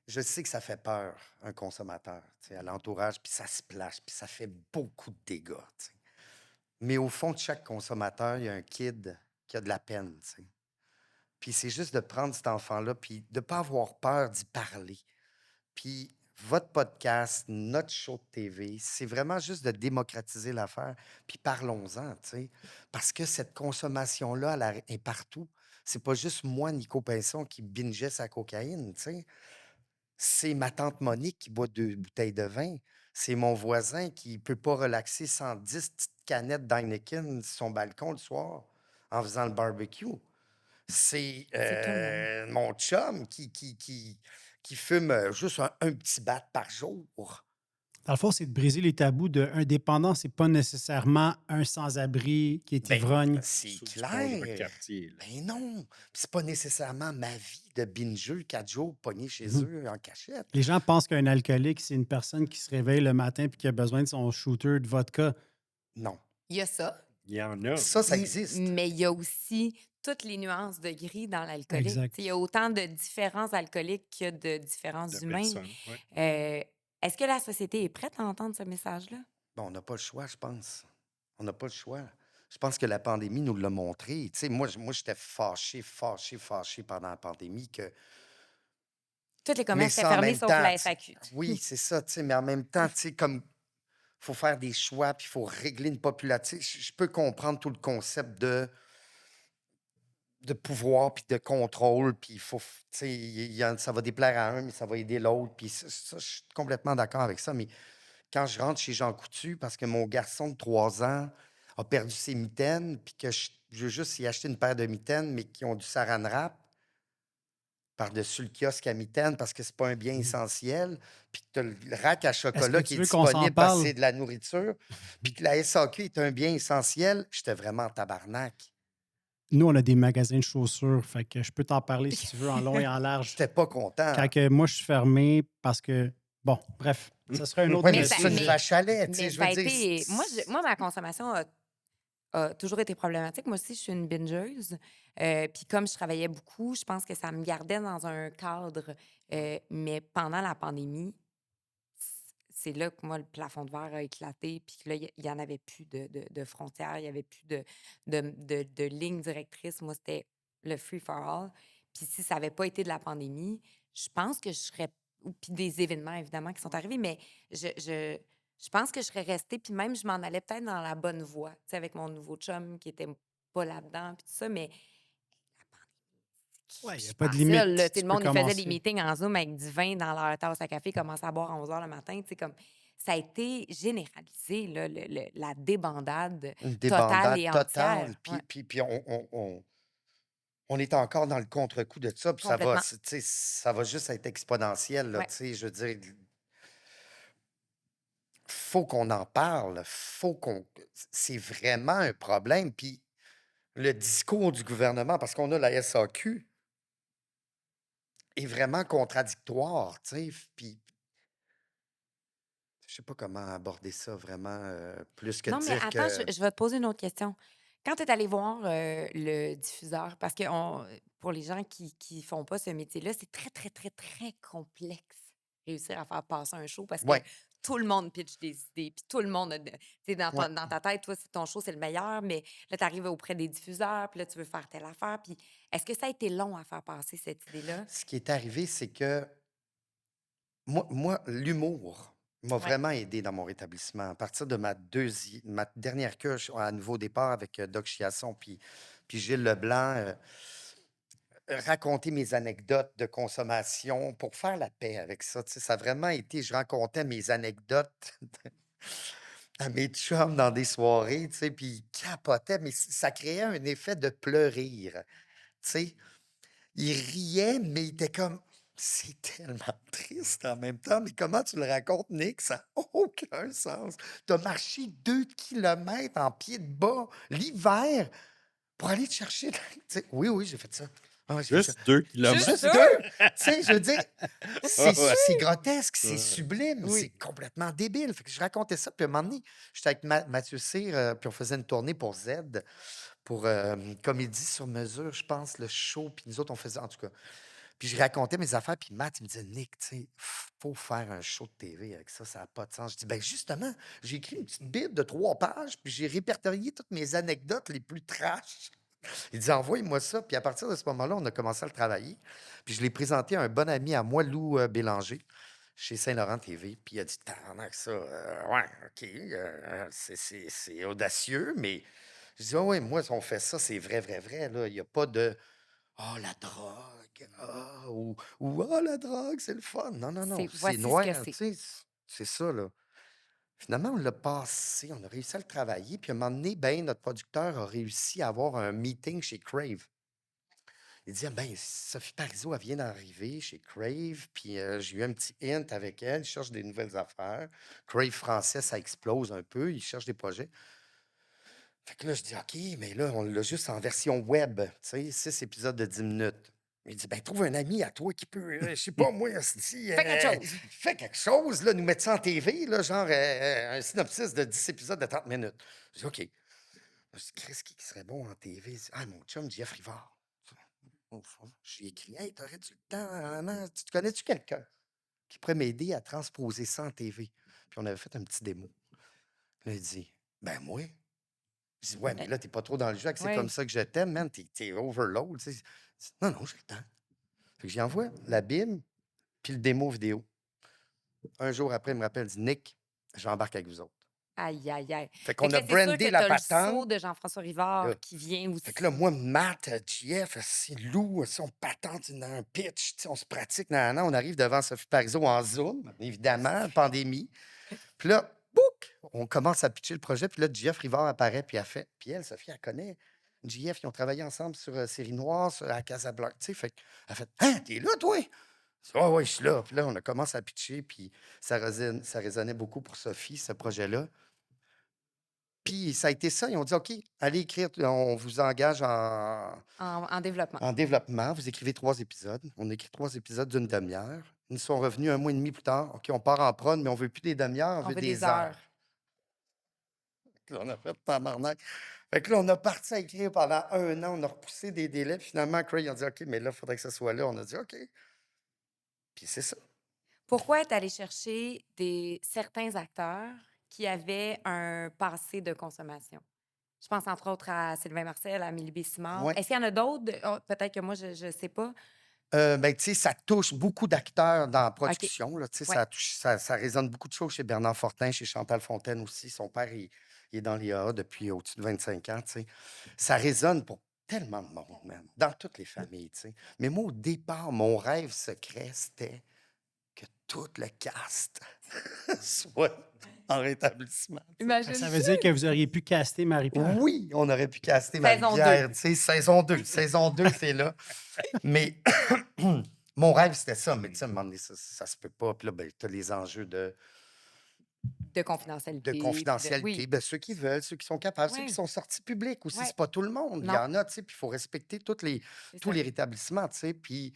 Je sais que ça fait peur, un consommateur, tu sais, à l'entourage, puis ça se splash, puis ça fait beaucoup de dégâts, tu sais. Mais au fond de chaque consommateur, il y a un kid qui a de la peine, tu sais. Puis c'est juste de prendre cet enfant-là, puis de ne pas avoir peur d'y parler. Puis votre podcast, notre show de TV, c'est vraiment juste de démocratiser l'affaire, puis parlons-en, tu sais. Parce que cette consommation-là, est partout. C'est pas juste moi, Nico Pinson, qui bingeait sa cocaïne, tu sais. C'est ma tante Monique qui boit 2 bouteilles de vin. C'est mon voisin qui peut pas relaxer sans 10 petites canettes d'Heineken sur son balcon le soir en faisant le barbecue. C'est C'est tout le monde. mon chum qui fume juste un petit bat par jour. Dans le fond, c'est de briser les tabous de un dépendant, c'est pas nécessairement un sans-abri qui est Ben, ivrogne. c'est Sous du pont clair. Jacques-Cartier, là. Ben non. Puis c'est pas nécessairement ma vie de bingeux 4 jours pogné chez Mhm. eux en cachette. Les gens pensent qu'un alcoolique, c'est une personne qui se réveille le matin et qui a besoin de son shooter de vodka. Non. Il y a ça. Il y en a. Ça existe. Mais il y a aussi toutes les nuances de gris dans l'alcoolique. Exact. Tu sais, il y a autant de différents alcooliques que de différents De humains. personnes, ouais. Est-ce que la société est prête à entendre ce message-là? Bon, on n'a pas le choix, je pense. On n'a pas le choix. Je pense que la pandémie nous l'a montré. Tu sais, moi j'étais fâché pendant la pandémie que. Tous les Mais commerces étaient ça en fermés même sauf temps, la SAQ. oui, c'est ça, tu sais, mais en même temps, tu sais, comme faut faire des choix, puis il faut régler une population. Je peux comprendre tout le concept de pouvoir, puis de contrôle, puis il faut, tu sais, ça va déplaire à un, mais ça va aider l'autre, puis ça, je suis complètement d'accord avec ça, mais quand je rentre chez Jean Coutu, parce que mon garçon de 3 ans a perdu ses mitaines, puis que je veux juste y acheter une paire de mitaines, mais qui ont du saran wrap, par-dessus le kiosque à mitaine parce que c'est pas un bien essentiel, puis que tu as le rack à Est-ce que chocolat tu qui est veux qu'on s'en disponible parce que parle? c'est de la nourriture, puis que la SAQ est un bien essentiel, j'étais vraiment en tabarnak. Nous, on a des magasins de chaussures, fait que je peux t'en parler si tu veux en long et en large. J'étais pas content. Quand que moi, je suis fermé parce que, bon, bref, ce serait un autre Oui, Mais mais ça- c'est une mais- vache à lait, tu sais, Mais je ça a veux dire. été. Moi, ma consommation a toujours été problématique. Moi aussi, je suis une bingeuse. Puis comme je travaillais beaucoup, je pense que ça me gardait dans un cadre. Mais pendant la pandémie, c'est là que moi, le plafond de verre a éclaté. Puis que là, il n'y en avait plus de frontières, il n'y avait plus de ligne directrice. Moi, c'était le free for all. Puis si ça n'avait pas été de la pandémie, je pense que je serais. Puis des événements, évidemment, qui sont arrivés, mais je pense que je serais restée. Puis même, je m'en allais peut-être dans la bonne voie, tu sais, avec mon nouveau chum qui était pas là-dedans, puis tout ça. Mais Ouais, il n'y je a pas de pensais, là, limite. tu sais, Tu le peux monde, ils faisaient des commencer. meetings en Zoom avec du vin dans leur tasse à café, commençaient à boire à 11 h le matin. Tu sais, comme, ça a été généralisé, là, la débandade Une totale débandade et totale. entière. Ouais, Puis on est encore dans le contre-coup de ça, puis complètement. tu sais, ça va juste être exponentiel, là, Ouais. tu sais, je veux dire, faut qu'on en parle, faut qu'on... C'est vraiment un problème, puis le discours du gouvernement, parce qu'on a la SAQ, est vraiment contradictoire, tu sais, puis je sais pas comment aborder ça vraiment, plus que Non, mais dire attends, que... je vais te poser une autre question. Quand tu es allé voir le diffuseur, parce que pour les gens qui ne font pas ce métier-là, c'est très, très, très, très complexe réussir à faire passer un show parce que Ouais, tout le monde pitch des idées, puis tout le monde, tu sais, ouais. dans ta tête, toi, ton show, c'est le meilleur, mais là, tu arrives auprès des diffuseurs, puis là, tu veux faire telle affaire. Puis est-ce que ça a été long à faire passer cette idée-là? Ce qui est arrivé, c'est que moi, l'humour m'a Ouais. vraiment aidé dans mon rétablissement. À partir de ma dernière cure à nouveau départ avec Doc Chiasson puis Gilles Leblanc, raconter mes anecdotes de consommation pour faire la paix avec ça. Tu sais, ça a vraiment été, je racontais mes anecdotes à mes chums dans des soirées, tu sais, puis ils capotaient, mais ça créait un effet de pleurir. Tu sais, ils riaient, mais ils étaient comme, c'est tellement triste en même temps, mais comment tu le racontes, Nick? Ça n'a aucun sens. Tu as marché 2 kilomètres en pied de bas l'hiver pour aller te chercher. Tu sais, oui, oui, j'ai fait ça. Ah ouais, j'ai fait ça. Juste 2 kilomètres. Juste Juste deux? 2! Tu sais, je veux dire, c'est grotesque, c'est Ouais. sublime, c'est Oui. complètement débile. Fait que je racontais ça, puis à un moment donné, j'étais avec Mathieu Cyr, puis on faisait une tournée pour Z, pour Comédie sur mesure, je pense, le show, puis nous autres, on faisait, en tout cas. Puis je racontais mes affaires, puis Matt, il me disait, Nick, tu sais, faut faire un show de TV avec ça, ça n'a pas de sens. Je dis, ben justement, j'ai écrit une petite bible de 3 pages, puis j'ai répertorié toutes mes anecdotes les plus trash. Il dit, envoie-moi ça. Puis à partir de ce moment-là, on a commencé à le travailler. Puis je l'ai présenté à un bon ami à moi, Lou Bélanger, chez Saint-Laurent TV. Puis il a dit, tabarnak, ça, ouais, OK, c'est audacieux, mais je dis, ah ouais, moi, si on fait ça, c'est vrai, vrai, vrai. Là. Il n'y a pas de, oh, la drogue, oh, la drogue, c'est le fun. Non, non, non, c'est Voici ce que noir, tu c'est. sais, c'est ça, là. Finalement, on l'a passé, on a réussi à le travailler. Puis à un moment donné, ben, notre producteur a réussi à avoir un meeting chez Crave. Il dit, ah, ben, Sophie Parizeau, elle vient d'arriver chez Crave, puis j'ai eu un petit hint avec elle, je cherche des nouvelles affaires. Crave français, ça explose un peu, ils cherchent des projets. Fait que là, je dis, OK, mais là, on l'a juste en version web, tu sais, 6 épisodes de 10 minutes. Il dit, ben, trouve un ami à toi qui peut, je sais pas, moi, si, Fais quelque chose. fais quelque chose, là, nous mettre ça en TV, là, genre un synopsis de 10 épisodes de 30 minutes. Je dis, OK. Je dis, Chris, qui serait bon en TV? Il dit, ah, mon chum, Jeff Rivard. J'ai écrit, hey, t'aurais-tu le temps? Non, tu connais-tu quelqu'un qui pourrait m'aider à transposer ça en TV? Puis on avait fait un petit démo. Là, il dit, ben, moi. Je dis, ouais, mais là, t'es pas trop dans le jeu, que c'est comme Oui. ça que je t'aime, man, t'es overload. Tu sais. Il dit, non, non, j'ai le temps. Fait que j'y envoie la Bible, puis le démo vidéo. Un jour après, il me rappelle, il dit, Nick, j'embarque avec vous autres. Aïe, aïe, aïe. Fait Fait qu'on que a là, c'est sûr brandé que la t'as le saut patente. de Jean-François Là, Rivard qui vient fait que là, aussi. moi, Matt, JF, c'est Lou, si on patente dans un pitch, tu sais, on se pratique, on arrive devant Sophie Parizeau en Zoom, évidemment, pandémie. Puis là, bouc, on commence à pitcher le projet, puis là, JF Rivard apparaît, puis elle fait. Puis elle, Sophie, elle connaît JF, ils ont travaillé ensemble sur Série Noire, à Casablanca. Tu sais, fait elle fait Hein, t'es là, toi? Ah ouais, je suis là. Puis là, on a commencé à pitcher, puis ça résonnait beaucoup pour Sophie, ce projet-là. Puis ça a été ça. Ils ont dit OK, allez écrire, on vous engage En développement. en développement. Vous écrivez 3 épisodes. On a écrit 3 épisodes d'une demi-heure. Ils sont revenus 1 mois et demi plus tard. OK, on part en prod, mais on veut plus des demi-heures, on On veut veut des des heures. heures. Là, on a fait tabarnak. Fait que là, on a parti à écrire pendant 1 an. On a repoussé des délais. Puis finalement, Craig a dit OK, mais là, il faudrait que ça soit là. On a dit OK. Puis c'est ça. Pourquoi être allé chercher certains acteurs qui avaient un passé de consommation? Je pense entre autres à Sylvain Marcel, à Amélie Bessimard. Ouais. Est-ce qu'il y en a d'autres? Peut-être que moi, je ne sais pas. Ben, tu sais, ça touche beaucoup d'acteurs dans la OK. production, là, tu sais, Ouais. ça résonne beaucoup de choses chez Bernard Fortin, chez Chantal Fontaine aussi. Son père, il est dans l'IA depuis au-dessus de 25 ans, tu sais. Ça résonne pour tellement de monde, man, dans toutes les familles, tu sais. Mais moi, au départ, mon rêve secret, c'était que tout le cast soit en rétablissement. tu sais. Imagine Ça veut dire que vous auriez pu caster Marie-Pierre. Oui, on aurait pu caster Saison Marie-Pierre, tu sais, saison 2. Saison 2, c'est là. Mais mon rêve, c'était ça. Mais tu sais, à un moment donné, ça se peut pas. Puis là, ben, tu as les enjeux de confidentialité. de puis confidentialité. Oui. Ben, ceux qui veulent, ceux qui sont capables, ceux qui Ouais. sont sortis publics aussi. Ouais. C'est pas tout le monde. Il y Non. en a, tu sais, puis il faut respecter C'est tous ça. les rétablissements, tu sais. Puis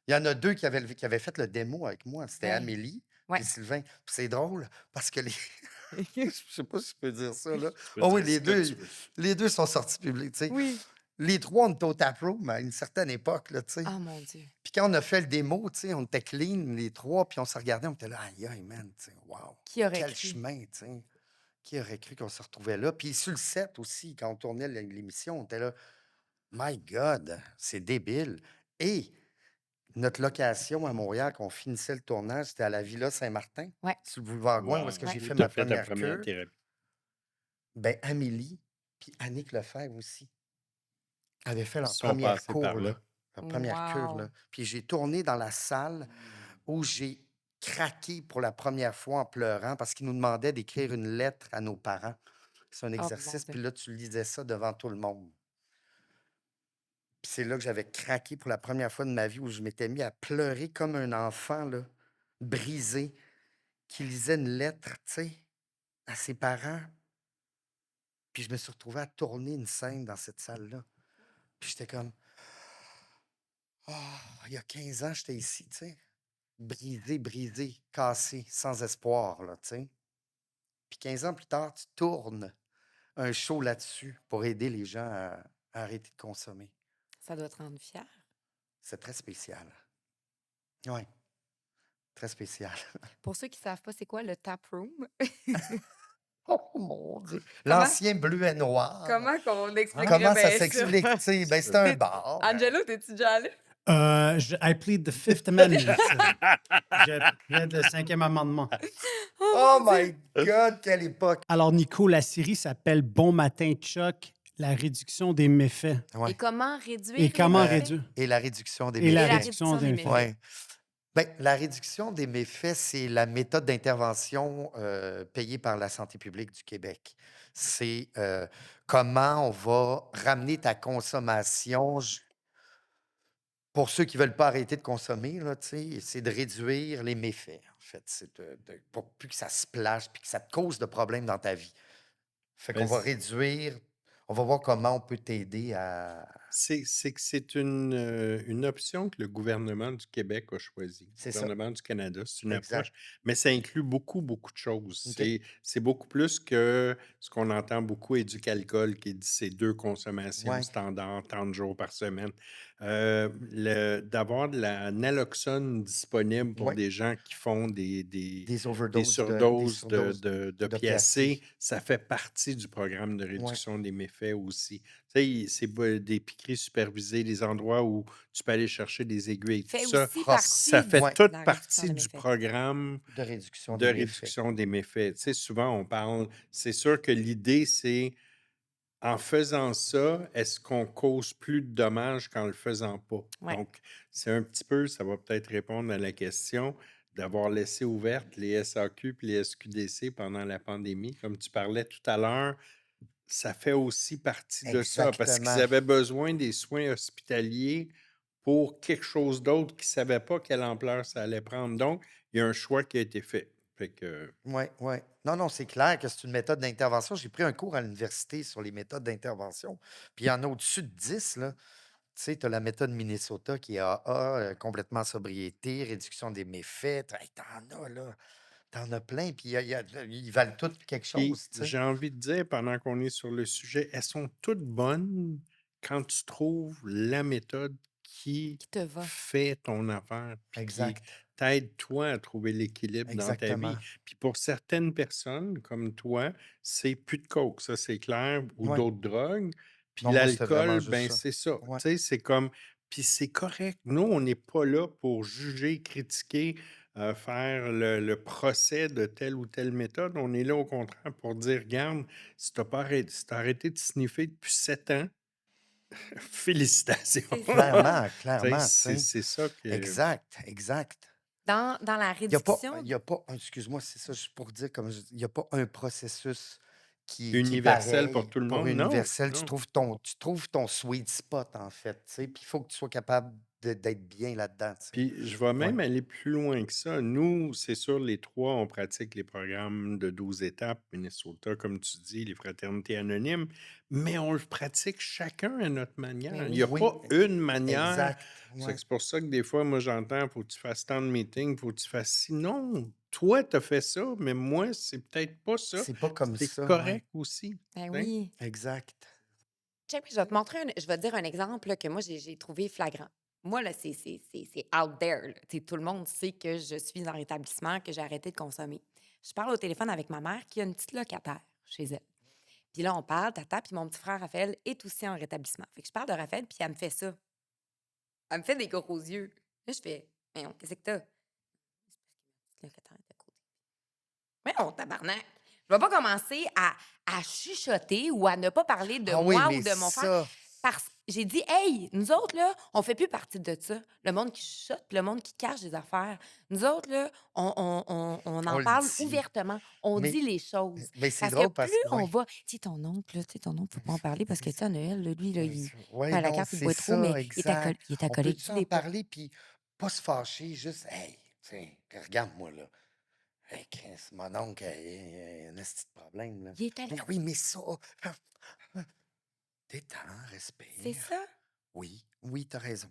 il y en a 2 qui avaient fait le démo avec moi. C'était Ouais. Amélie Ouais. puis Sylvain. Puis c'est drôle parce que je sais pas si je peux dire ça, là. Tu peux Oh oui, dire ce que tu veux. les deux sont sortis publics, tu sais. Oui. Les 3, on était au taproom à une certaine époque, là, tu sais. Oh mon Dieu. Puis quand on a fait le démo, tu sais, on était clean, les 3, puis on se regardait, on était là, aïe, aïe, man, tu sais, wow. Qui aurait Quel cru? chemin, tu sais. Qui aurait cru qu'on se retrouvait là? Puis sur le set aussi, quand on tournait l'émission, on était là, my God, c'est débile. Et notre location à Montréal, qu'on finissait le tournage, c'était à la Villa Saint-Martin, Ouais. sur le boulevard Gouin, où Wow. est-ce que Ouais. j'ai fait Tu as ma fait ta première première cure. thérapie. Ben, Amélie, puis Annick Lefebvre aussi, avaient fait Ils leur sont première passés cour, par là. là. Leur première cure, Wow. là. Puis j'ai tourné dans la salle où j'ai craqué pour la première fois en pleurant parce qu'ils nous demandaient d'écrire une lettre à nos parents. C'est un Oh mon exercice, Dieu. puis là, tu lisais ça devant tout le monde. Puis c'est là que j'avais craqué pour la première fois de ma vie où je m'étais mis à pleurer comme un enfant, là, brisé, qui lisait une lettre, tu sais, à ses parents. Puis je me suis retrouvé à tourner une scène dans cette salle-là. Puis j'étais comme, ah, il y a 15 ans, j'étais ici, tu sais. Brisé, cassé, sans espoir, là, tu sais. Puis 15 ans plus tard, tu tournes un show là-dessus pour aider les gens à arrêter de consommer. Ça doit te rendre fier. C'est très spécial. Oui, très spécial. Pour ceux qui ne savent pas, c'est quoi le tap room? Oh mon Dieu! Comment? L'ancien bleu et noir. Comment qu'on expliquerait Comment ça bien s'explique? Tu sais, ben, c'est un T'es- bar. Angelo, t'es-tu déjà allé? I plead the Fifth Amendment. Je plaide le 5e amendement. Oh my God, quelle époque! Alors, Nico, la série s'appelle Bon matin, Chuck, la réduction des méfaits. Ouais. Et comment réduire Et les comment méfaits? réduire? Et la réduction des Et la Et la méfaits. réduction des méfaits. Ouais. Ben, la réduction des méfaits, c'est la méthode d'intervention payée par la santé publique du Québec. C'est comment on va ramener ta consommation. Pour ceux qui ne veulent pas arrêter de consommer, là, tu sais, c'est de réduire les méfaits, en fait. C'est pour plus que ça se plage puis que ça te cause de problèmes dans ta vie. Fait qu'on Ben, va réduire, on va voir comment on peut t'aider à. C'est que c'est une option que le gouvernement du Québec a choisie. Le C'est ça. gouvernement du Canada, c'est une Exact. approche, mais ça inclut beaucoup, beaucoup de choses. OK. C'est beaucoup plus que ce qu'on entend beaucoup éduc-alcool qui dit c'est 2 consommations Ouais. standards, 30 jours par semaine. D'avoir de la naloxone disponible pour Ouais. des gens qui font des Des overdoses, surdoses surdoses de d'opiacés. piacés, ça fait partie du programme de Ouais. réduction des méfaits aussi. Tu sais, c'est des piqûres supervisées, des endroits où tu peux aller chercher des aiguilles, Fait tout ça. aussi propre. partie Ça fait Ouais. toute de la réduction partie des du méfaits. programme De réduction de des méfaits. réduction des méfaits. Tu sais, souvent, on parle, c'est sûr que l'idée, c'est en faisant ça, est-ce qu'on cause plus de dommages qu'en le faisant pas? Ouais. Donc, c'est un petit peu, ça va peut-être répondre à la question d'avoir laissé ouvertes les SAQ et les SQDC pendant la pandémie. Comme tu parlais tout à l'heure, ça fait aussi partie de ça, parce qu'ils Exactement. avaient besoin des soins hospitaliers pour quelque chose d'autre qu'ils ne savaient pas quelle ampleur ça allait prendre. Donc, il y a un choix qui a été fait. Fait que, Oui, oui. Non, non, c'est clair que c'est une méthode d'intervention. J'ai pris un cours à l'université sur les méthodes d'intervention. Puis il y en a au-dessus de 10, là. Tu sais, tu as la méthode Minnesota qui est AA, complètement sobriété, réduction des méfaits. Hey, t'en as, là. T'en as plein. Puis ils valent tous quelque puis, chose, tu sais. j'ai envie de dire, pendant qu'on est sur le sujet, elles sont toutes bonnes quand tu trouves la méthode qui Qui te va. fait ton affaire, puis qui Exact. t'aide toi à trouver l'équilibre dans ta vie. Exactement. Puis pour certaines personnes comme toi, c'est plus de coke, ça c'est clair, ou Oui. d'autres drogues. Puis Non, moi, c'était vraiment l'alcool, juste ben ça. c'est ça. Ouais. Tu sais, c'est comme. Puis c'est correct. Nous, on n'est pas là pour juger, critiquer, faire le procès de telle ou telle méthode. On est là au contraire pour dire, regarde, si tu as arrêté de sniffer depuis 7 ans, félicitations. C'est ça. Clairement, Tu sais, clairement, tu c'est sais. c'est ça que. Exact, exact. Dans la Il réduction, y a pas excuse-moi, c'est ça, juste pour dire, comme il n'y a pas un processus qui est Universel pour pareil tout le pour monde? Non, universel. non. Tu trouves ton sweet spot, en fait, tu sais, puis il faut que tu sois capable d'être bien là-dedans, tu sais. Puis je vais Ouais. même aller plus loin que ça. Nous, c'est sûr, les 3, on pratique les programmes de 12 étapes, Minnesota, comme tu dis, les fraternités anonymes, mais on le pratique chacun à notre manière. mais Il n'y a oui. Oui, pas une manière. exact, ouais. C'est pour ça que des fois, moi, j'entends, faut que tu fasses tant de meetings, faut que tu fasses ci. Non, toi, tu as fait ça, mais moi, c'est peut-être pas ça. C'est pas comme C'est ça, ouais. correct aussi. Ben Tu sais? oui. Exact. Check, je vais te montrer je vais te dire un exemple là, que moi, j'ai trouvé flagrant. Moi, là, c'est out there. Là. Tu sais, tout le monde sait que je suis en rétablissement, que j'ai arrêté de consommer. Je parle au téléphone avec ma mère qui a une petite locataire chez elle. Puis là, on parle, tata, puis mon petit frère Raphaël est aussi en rétablissement. Fait que je parle de Raphaël, puis elle me fait ça. Elle me fait des gros yeux. Là, je fais, voyons, qu'est-ce que t'as? C'est parce que ma petite locataire est à côté. Voyons, tabarnak! Je vais pas commencer à chuchoter ou à ne pas parler de Ah oui, moi ou mais de mon frère. ça, Parce que j'ai dit, hey, nous autres, là, on fait plus partie de ça. Le monde qui chuchote, le monde qui cache des affaires. Nous autres, là, on on en le parle dit. ouvertement. On Mais dit les choses. mais c'est Parce que drôle plus parce que on oui. va. Tu sais, ton oncle, faut pas en parler parce que, tu sais, à Noël, là, lui, là, il. Ouais, Pas la non, carte, il c'est boit trop, mais ça, exact. il est On peut-tu alcoolique. en Dis-les pas. parler puis pas se fâcher, juste hey, tiens, regarde-moi là. Hey, Chris, mon oncle, il a un esti de problème, là. Il est Mais alcoolique. oui, mais ça, détends, C'est respire. ça. Oui, oui, t'as raison.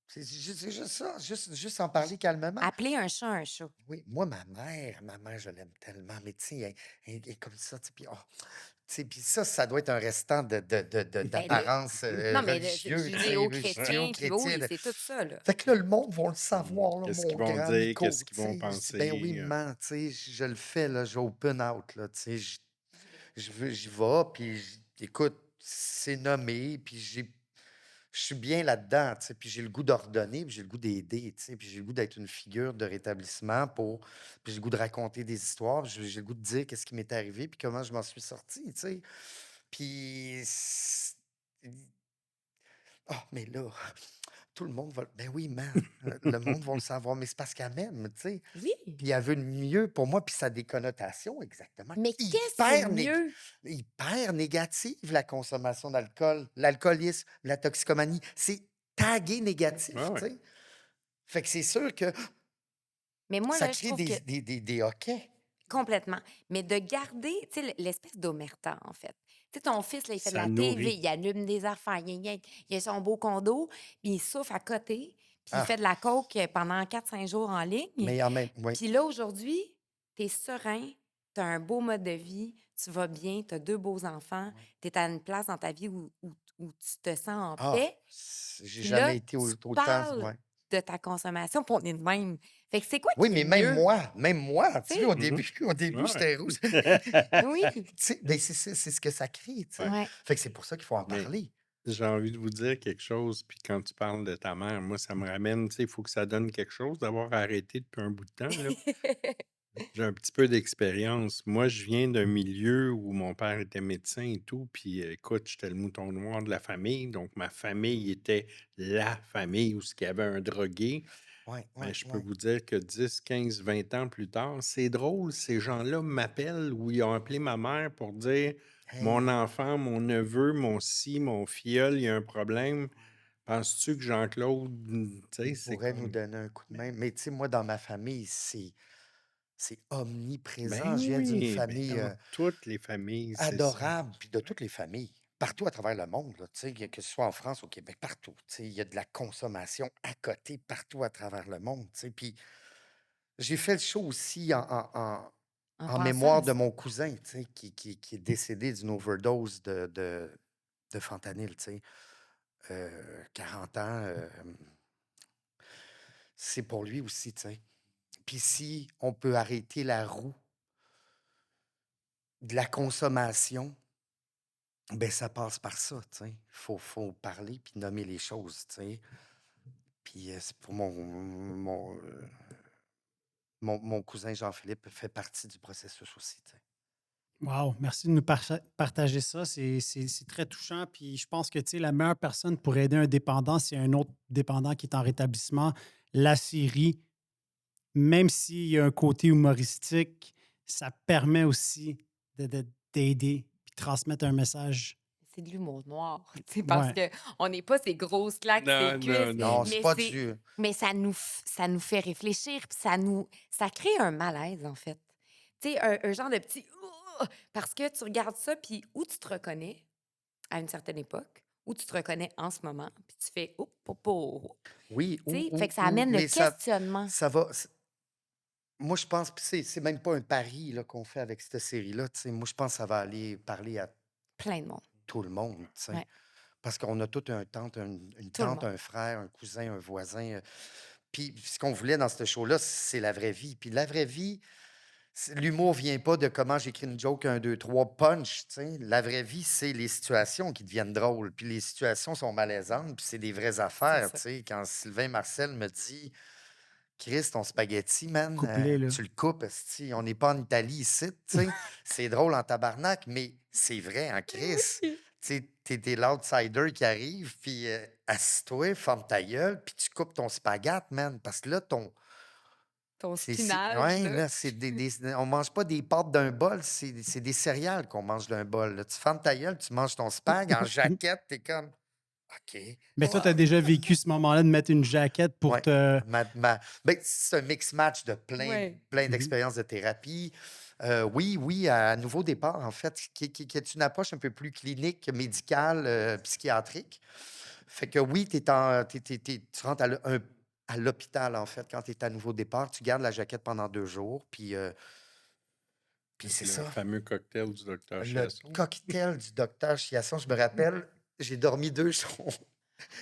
C'est juste ça, juste en parler calmement. Appeler un chat un chat. Oui, moi, ma mère, je l'aime tellement, mais tu sais, elle est comme ça, tu sais, puis tu sais, puis ça doit être un restant Ben, d'apparence non, mais c'est religieux, tu sais, judéo-chrétien, puis oui, judéo-chrétienne. c'est tout ça, là. Fait que là, le monde va le savoir, là, Qu'est-ce mon qu'ils vont grand dire? Nico, Qu'est-ce tu qu'ils vont sais. Je dis, ben oui, penser? maman, tu sais, je le fais, là, j'ai open out, là, tu sais, j'y vais, puis écoute, c'est nommé, puis je suis bien là-dedans, tu sais, puis j'ai le goût d'ordonner, puis j'ai le goût d'aider, tu sais, puis j'ai le goût d'être une figure de rétablissement puis j'ai le goût de raconter des histoires, puis j'ai le goût de dire qu'est-ce qui m'est arrivé, puis comment je m'en suis sorti, tu sais. Puis, ah, mais là, tout le monde va. Ben oui, man, le monde va le savoir, mais c'est parce qu'elle m'aime, tu sais. Oui. Puis elle veut le mieux pour moi, puis ça a des connotations exactement Mais qu'est-ce qui est mieux? hyper négatives, la consommation d'alcool, l'alcoolisme, la toxicomanie. C'est tagué négatif, Ouais, tu ouais. sais. Fait que c'est sûr que Mais moi, ça là, je crée trouve que des hoquets. complètement. Mais de garder, tu sais, l'espèce d'omerta, en fait. Tu sais, ton fils, là, il fait de Ça la TV, nourrit. il allume des affaires, il a son beau condo, puis il souffle à côté, puis il fait Ah, de la coke pendant 4 5 jours en ligne. mais en même. Oui, Puis là, aujourd'hui, tu es serein, tu as un beau mode de vie, tu vas bien, tu as 2 beaux enfants, tu es à une place dans ta vie où tu te sens en ah, paix. j'ai Puis là, jamais été tu autant. parles Ouais. de ta consommation, puis on est de même. Fait que c'est quoi Oui, qui est mais mieux? même moi, Tu tu sais, sais? au Ouais, début, j'étais rouge. Oui. Tu sais, ben, c'est ce que ça crée, tu sais. ouais. Ouais. Fait que c'est pour ça qu'il faut en Mais parler. j'ai envie de vous dire quelque chose, puis quand tu parles de ta mère, moi, ça me ramène, tu sais, il faut que ça donne quelque chose d'avoir arrêté depuis un bout de temps, là. J'ai un petit peu d'expérience. Moi, je viens d'un milieu où mon père était médecin et tout, puis écoute, j'étais le mouton noir de la famille, donc ma famille était la famille où il y avait un drogué. Ouais, Mais ouais, je peux ouais. vous dire que 10, 15, 20 ans plus tard, c'est drôle, ces gens-là m'appellent ou ils ont appelé ma mère pour dire: «Mon Hey, enfant, mon neveu, mon ci, mon filleul, il y a un problème. Penses-tu que Jean-Claude» tu sais, il c'est pourrait nous comme donner un coup de main. Mais tu sais, moi, dans ma famille, c'est ben omniprésent. Je viens d'une oui, ben famille dans toutes les familles, c'est ça. adorable, puis de toutes les familles, partout à travers le monde, là, tu sais, que ce soit en France, au Québec, partout. Tu sais, il y a de la consommation à côté, partout à travers le monde. Tu sais. Puis j'ai fait le show aussi En en pensant mémoire à de ça. mon cousin, tu sais, qui est décédé d'une overdose de fentanyl, tu sais. 40 ans, c'est pour lui aussi, tu sais. Puis si on peut arrêter la roue de la consommation, ben ça passe par ça, tu sais. Faut parler puis nommer les choses, tu sais. Puis c'est pour mon cousin Jean-Philippe fait partie du processus aussi, tu sais. Wow, merci de nous partager ça. C'est très touchant. Puis je pense que tu sais, la meilleure personne pour aider un dépendant, c'est un autre dépendant qui est en rétablissement. La série, même s'il y a un côté humoristique, ça permet aussi d'aider puis transmettre un message. C'est de l'humour noir, tu sais, parce Ouais, qu'on n'est pas ces grosses claques, ces Non, non, cuisses, non, Non, c'est non. mais pas c'est du. mais ça nous fait réfléchir, puis ça crée un malaise, en fait. Tu sais, un genre de petit «Ouh!» parce que tu regardes ça, puis où tu te reconnais à une certaine époque, où tu te reconnais en ce moment, puis tu fais «Oup, oh, oh!» Oui, Tu sais, fait que ça amène le mais questionnement. ça va. Moi, je pense que c'est même pas un pari là, qu'on fait avec cette série-là. Tu sais. Moi, je pense que ça va aller parler à Plein de monde. tout le monde. Tu sais. Ouais, Parce qu'on a tout une tout le tante, monde. un frère, un cousin, un voisin. Puis ce qu'on voulait dans ce show-là, c'est la vraie vie. Puis la vraie vie, l'humour vient pas de comment j'écris une joke, un, deux, trois, punch. Tu sais. La vraie vie, c'est les situations qui deviennent drôles. Puis les situations sont malaisantes, puis c'est des vraies C'est affaires. ça. Tu sais. Quand Sylvain Marcel me dit Chris, ton spaghetti, man, couplé, là. tu le coupes, esti. On n'est pas en Italie ici, tu sais. C'est drôle en tabarnak, mais c'est vrai en Chris. Oui. Tu sais, t'es l'outsider qui arrive, puis assis-toi, ferme ta gueule, puis tu coupes ton spaghette, man. Parce que là, Ton spinach, ouais, là. là, on mange pas des pâtes d'un bol, c'est des céréales qu'on mange d'un bol. Là. Tu fermes ta gueule, tu manges ton spag en jaquette, t'es comme, OK. Mais toi, tu as déjà vécu ce moment-là de mettre une jaquette pour Ouais. te. Ben, c'est un mix-match de Ouais. plein Mhm. d'expériences de thérapie. Oui, à Nouveau Départ, en fait, qui est une approche un peu plus clinique, médicale, psychiatrique. Fait que oui, tu rentres à l'hôpital, en fait, quand tu es à Nouveau Départ. Tu gardes la jaquette pendant 2 jours, puis Avec c'est le ça. fameux cocktail du docteur Le Chiasson. cocktail du docteur Chiasson, je me rappelle, j'ai dormi 2 jours.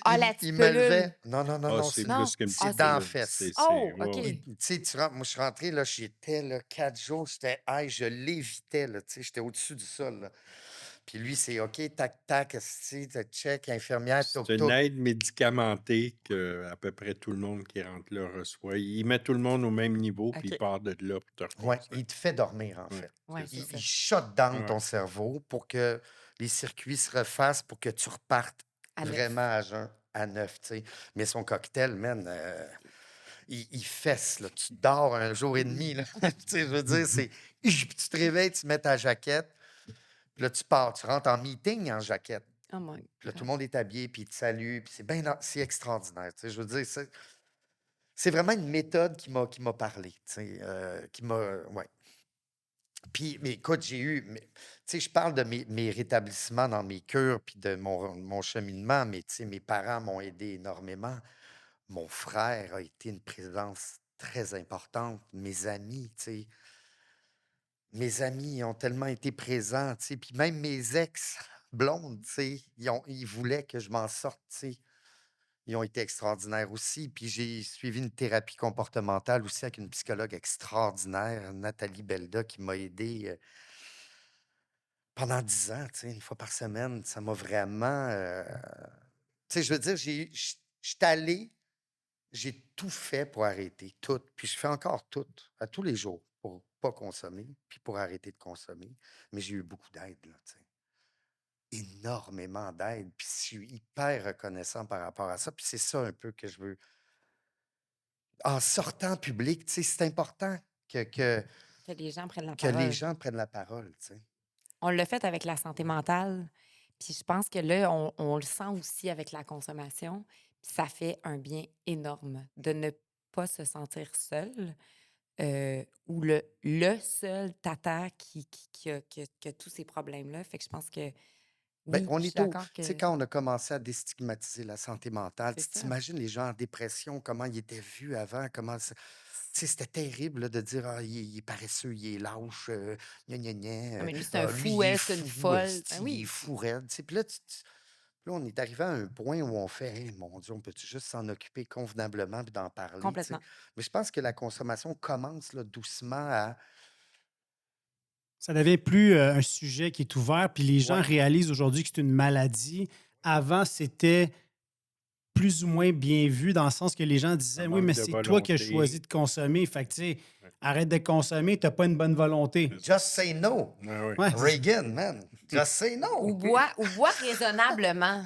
Ah, la petite Il me pelule. levait. Non, non, non, Ah, non, c'est Non. plus qu'une Ah, c'est petite dans la c'est. pilule. fesse. Oh, Ouais, OK. ouais. Tu sais, moi, je suis rentré, là, j'étais, là, 4 jours, j'étais high, je lévitais, là, tu sais, j'étais au-dessus du sol, là. Puis lui, c'est OK, tac, tac, esti, check, infirmière, C'est toc, une toc. aide médicamentée que à peu près tout le monde qui rentre là reçoit. Il met tout le monde au même niveau, puis il OK. part de là pour te Ouais, reconstruire. il te fait dormir, en Ouais, fait. Ouais, c'est c'est ça. ça. Il shut down Ouais. ton cerveau pour que les circuits se refassent, pour que tu repartes À vraiment neuf. à jeun, à neuf, tu sais. Mais son cocktail, man, il fesse, là. Tu dors un jour et demi, là. Tu sais, je veux dire, c'est... Puis tu te réveilles, tu mets ta jaquette, puis là, tu pars, tu rentres en meeting en jaquette. Oh my Puis là, tout God. le monde est habillé, puis il te salue, puis c'est extraordinaire. Tu sais, je veux dire, c'est vraiment une méthode qui m'a parlé, tu sais, qui m'a, ouais. Puis, mais écoute, tu sais, je parle de mes rétablissements dans mes cures, puis de mon cheminement, mais tu sais, mes parents m'ont aidé énormément. Mon frère a été une présence très importante. Mes amis, tu sais, mes amis ont tellement été présents, tu sais, puis même mes ex-blondes, tu sais, ils voulaient que je m'en sorte, tu sais. Ils ont été extraordinaires aussi. Puis j'ai suivi une thérapie comportementale aussi avec une psychologue extraordinaire, Nathalie Belda, qui m'a aidé pendant 10 ans, tu sais, une fois par semaine. Ça m'a vraiment... tu sais, je veux dire, je suis allé, j'ai tout fait pour arrêter, tout. Puis je fais encore tout, à tous les jours, pour pas consommer, puis pour arrêter de consommer. Mais j'ai eu beaucoup d'aide, là, tu sais. Énormément d'aide. Puis je suis hyper reconnaissant par rapport à ça. Puis c'est ça un peu que je veux en sortant en public, tu sais, c'est important que Que les gens prennent la que les parole. gens prennent la parole, tu sais. On l'a fait avec la santé mentale, puis je pense que là, on le sent aussi avec la consommation, puis ça fait un bien énorme de ne pas se sentir seul, ou le seul tata qui a tous ces problèmes-là. Fait que je pense que Ben, oui, on je suis est au d'accord tu sais, que quand on a commencé à déstigmatiser la santé mentale, c'est tu ça. t'imagines les gens en dépression, comment ils étaient vus avant, comment ça tu sais, c'était terrible, là, de dire: «Ah, il est paresseux, il est lâche, gna gna gna, Ah, mais lui, c'est un ah, lui, fou, il est elle, c'est une fou, folle. Ben il est oui, fou raide», tu sais? Puis là, là, on est arrivé à un point où on fait: «Hey, mon Dieu, on peut-tu juste s'en occuper convenablement puis d'en parler», tu sais? complètement. Mais je pense que la consommation commence, là, doucement à Ça devient plus un sujet qui est ouvert, puis les gens ouais, réalisent aujourd'hui que c'est une maladie. Avant, c'était plus ou moins bien vu dans le sens que les gens Un disaient: «Oui, mais manque de c'est toi qui as choisi volonté. de consommer. Fait que, tu sais, Ouais, arrête de consommer, tu n'as pas une bonne volonté.» c'est ça. just say no. Ah oui. Ouais, c'est ça. Reagan, man, just say no. Ou bois raisonnablement.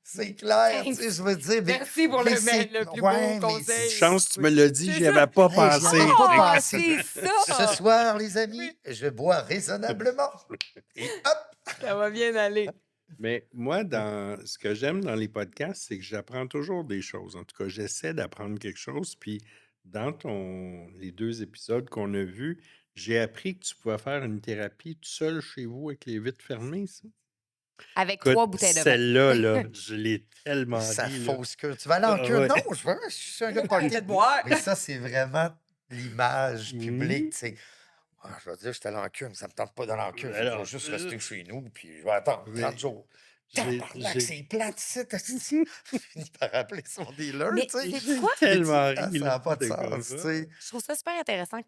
C'est clair, tu sais, Thanks. je veux dire, Merci pour mais le, c'est le plus beau ouais, mais Une conseil. chance, tu Oui. me l'as dit, C'est j'y ça. avais pas hey, j'y avais pensé. pas Oh, pensé. c'est Ce ça! soir, les Oui, amis, je bois raisonnablement. Et hop! ça va bien aller. Mais moi, dans ce que j'aime dans les podcasts, c'est que j'apprends toujours des choses. En tout cas, j'essaie d'apprendre quelque chose. Puis dans les 2 épisodes qu'on a vus, j'ai appris que tu pouvais faire une thérapie tout seul chez vous avec les vitres fermées, ça. Avec Écoute, 3 bouteilles de vin. celle-là, là, je l'ai tellement Ça ri, là. fausse que. Tu vas aller en Ah cure? ouais. Non, je suis un gars de party. Arrête de boire. Mais ça, c'est vraiment l'image publique, Mhm. tu sais. Ah, je vais dire, je suis allé en cure, mais ça me tente pas d'aller en cure. Fait que je vais Alors, juste rester chez nous, puis je vais attendre 30 mais jours. j'ai Tabarnak, j'ai- c'est plate, c'est fini par appeler son dealer, Mais tu sais. sais-tu j'ai quoi? Mais tu tellement ah, ri, ça là. n'a pas de J'étais comme sens, tu sais. Je trouve ça super intéressant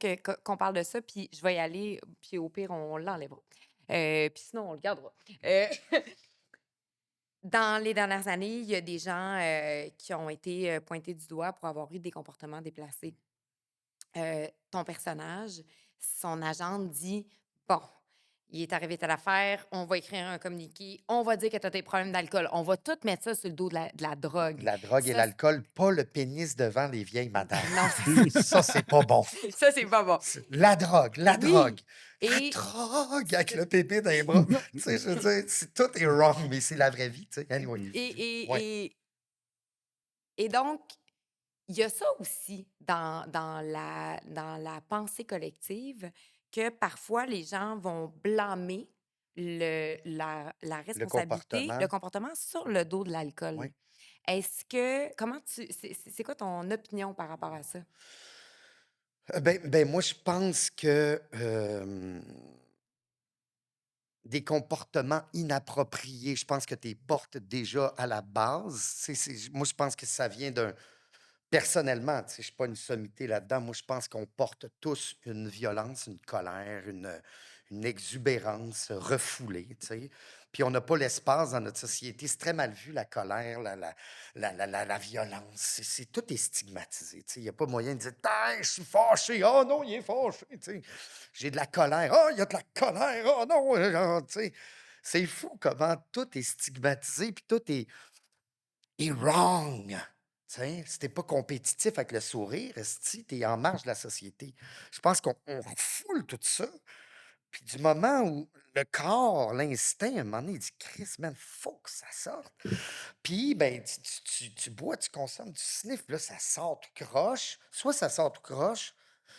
qu'on parle de ça, puis je vais y aller, puis au pire, on l'enlèvera. Puis sinon, on le gardera. Euh, Dans les dernières années, il y a des gens qui ont été pointés du doigt pour avoir eu des comportements déplacés. Ton personnage, son agente dit: «Bon, il est arrivé telle affaire, on va écrire un communiqué, on va dire que tu as des problèmes d'alcool, on va tout mettre ça sur le dos de la drogue.» La drogue et Ça, l'alcool, pas le pénis devant les vieilles madames. non, c'est Ça, c'est pas bon. ça, c'est pas bon. La drogue, la drogue. Oui, La et drogue avec le pépé dans les bras. Tu sais, je veux dire, tout est wrong, mais c'est la vraie vie, tu sais. Anyway. Mhm. et Ouais. et et et donc il y a ça aussi dans la pensée collective que parfois les gens vont blâmer la Le responsabilité, le comportement, comportement sur le dos de l'alcool. oui. Est-ce que comment c'est quoi ton opinion par rapport à ça? Ben, moi, je pense que des comportements inappropriés, je pense que tu les portes déjà à la base. Moi, je pense que ça vient d'un. Personnellement, tu sais, je ne suis pas une sommité là-dedans. Moi, je pense qu'on porte tous une violence, une colère, une exubérance refoulée, tu sais. Puis on n'a pas l'espace dans notre société. C'est très mal vu, la colère, la violence. Tout est stigmatisé, tu sais. Il n'y a pas moyen de dire «Ah, je suis fâché! Oh non, il est fâché! » Tu sais. J'ai de la colère. Oh, il y a de la colère! Oh non! Tu sais. C'est fou comment tout est stigmatisé, puis tout est wrong. Tu sais, si t'es pas compétitif avec le sourire, esti, t'es en marge de la société. Je pense qu'on refoule tout ça. Puis du moment où le corps, l'instinct, à un moment donné, il dit Chris, man, faut que ça sorte. Puis, ben, tu bois, tu consommes, tu sniffes, là, ça sort tout croche. Soit ça sort tout croche,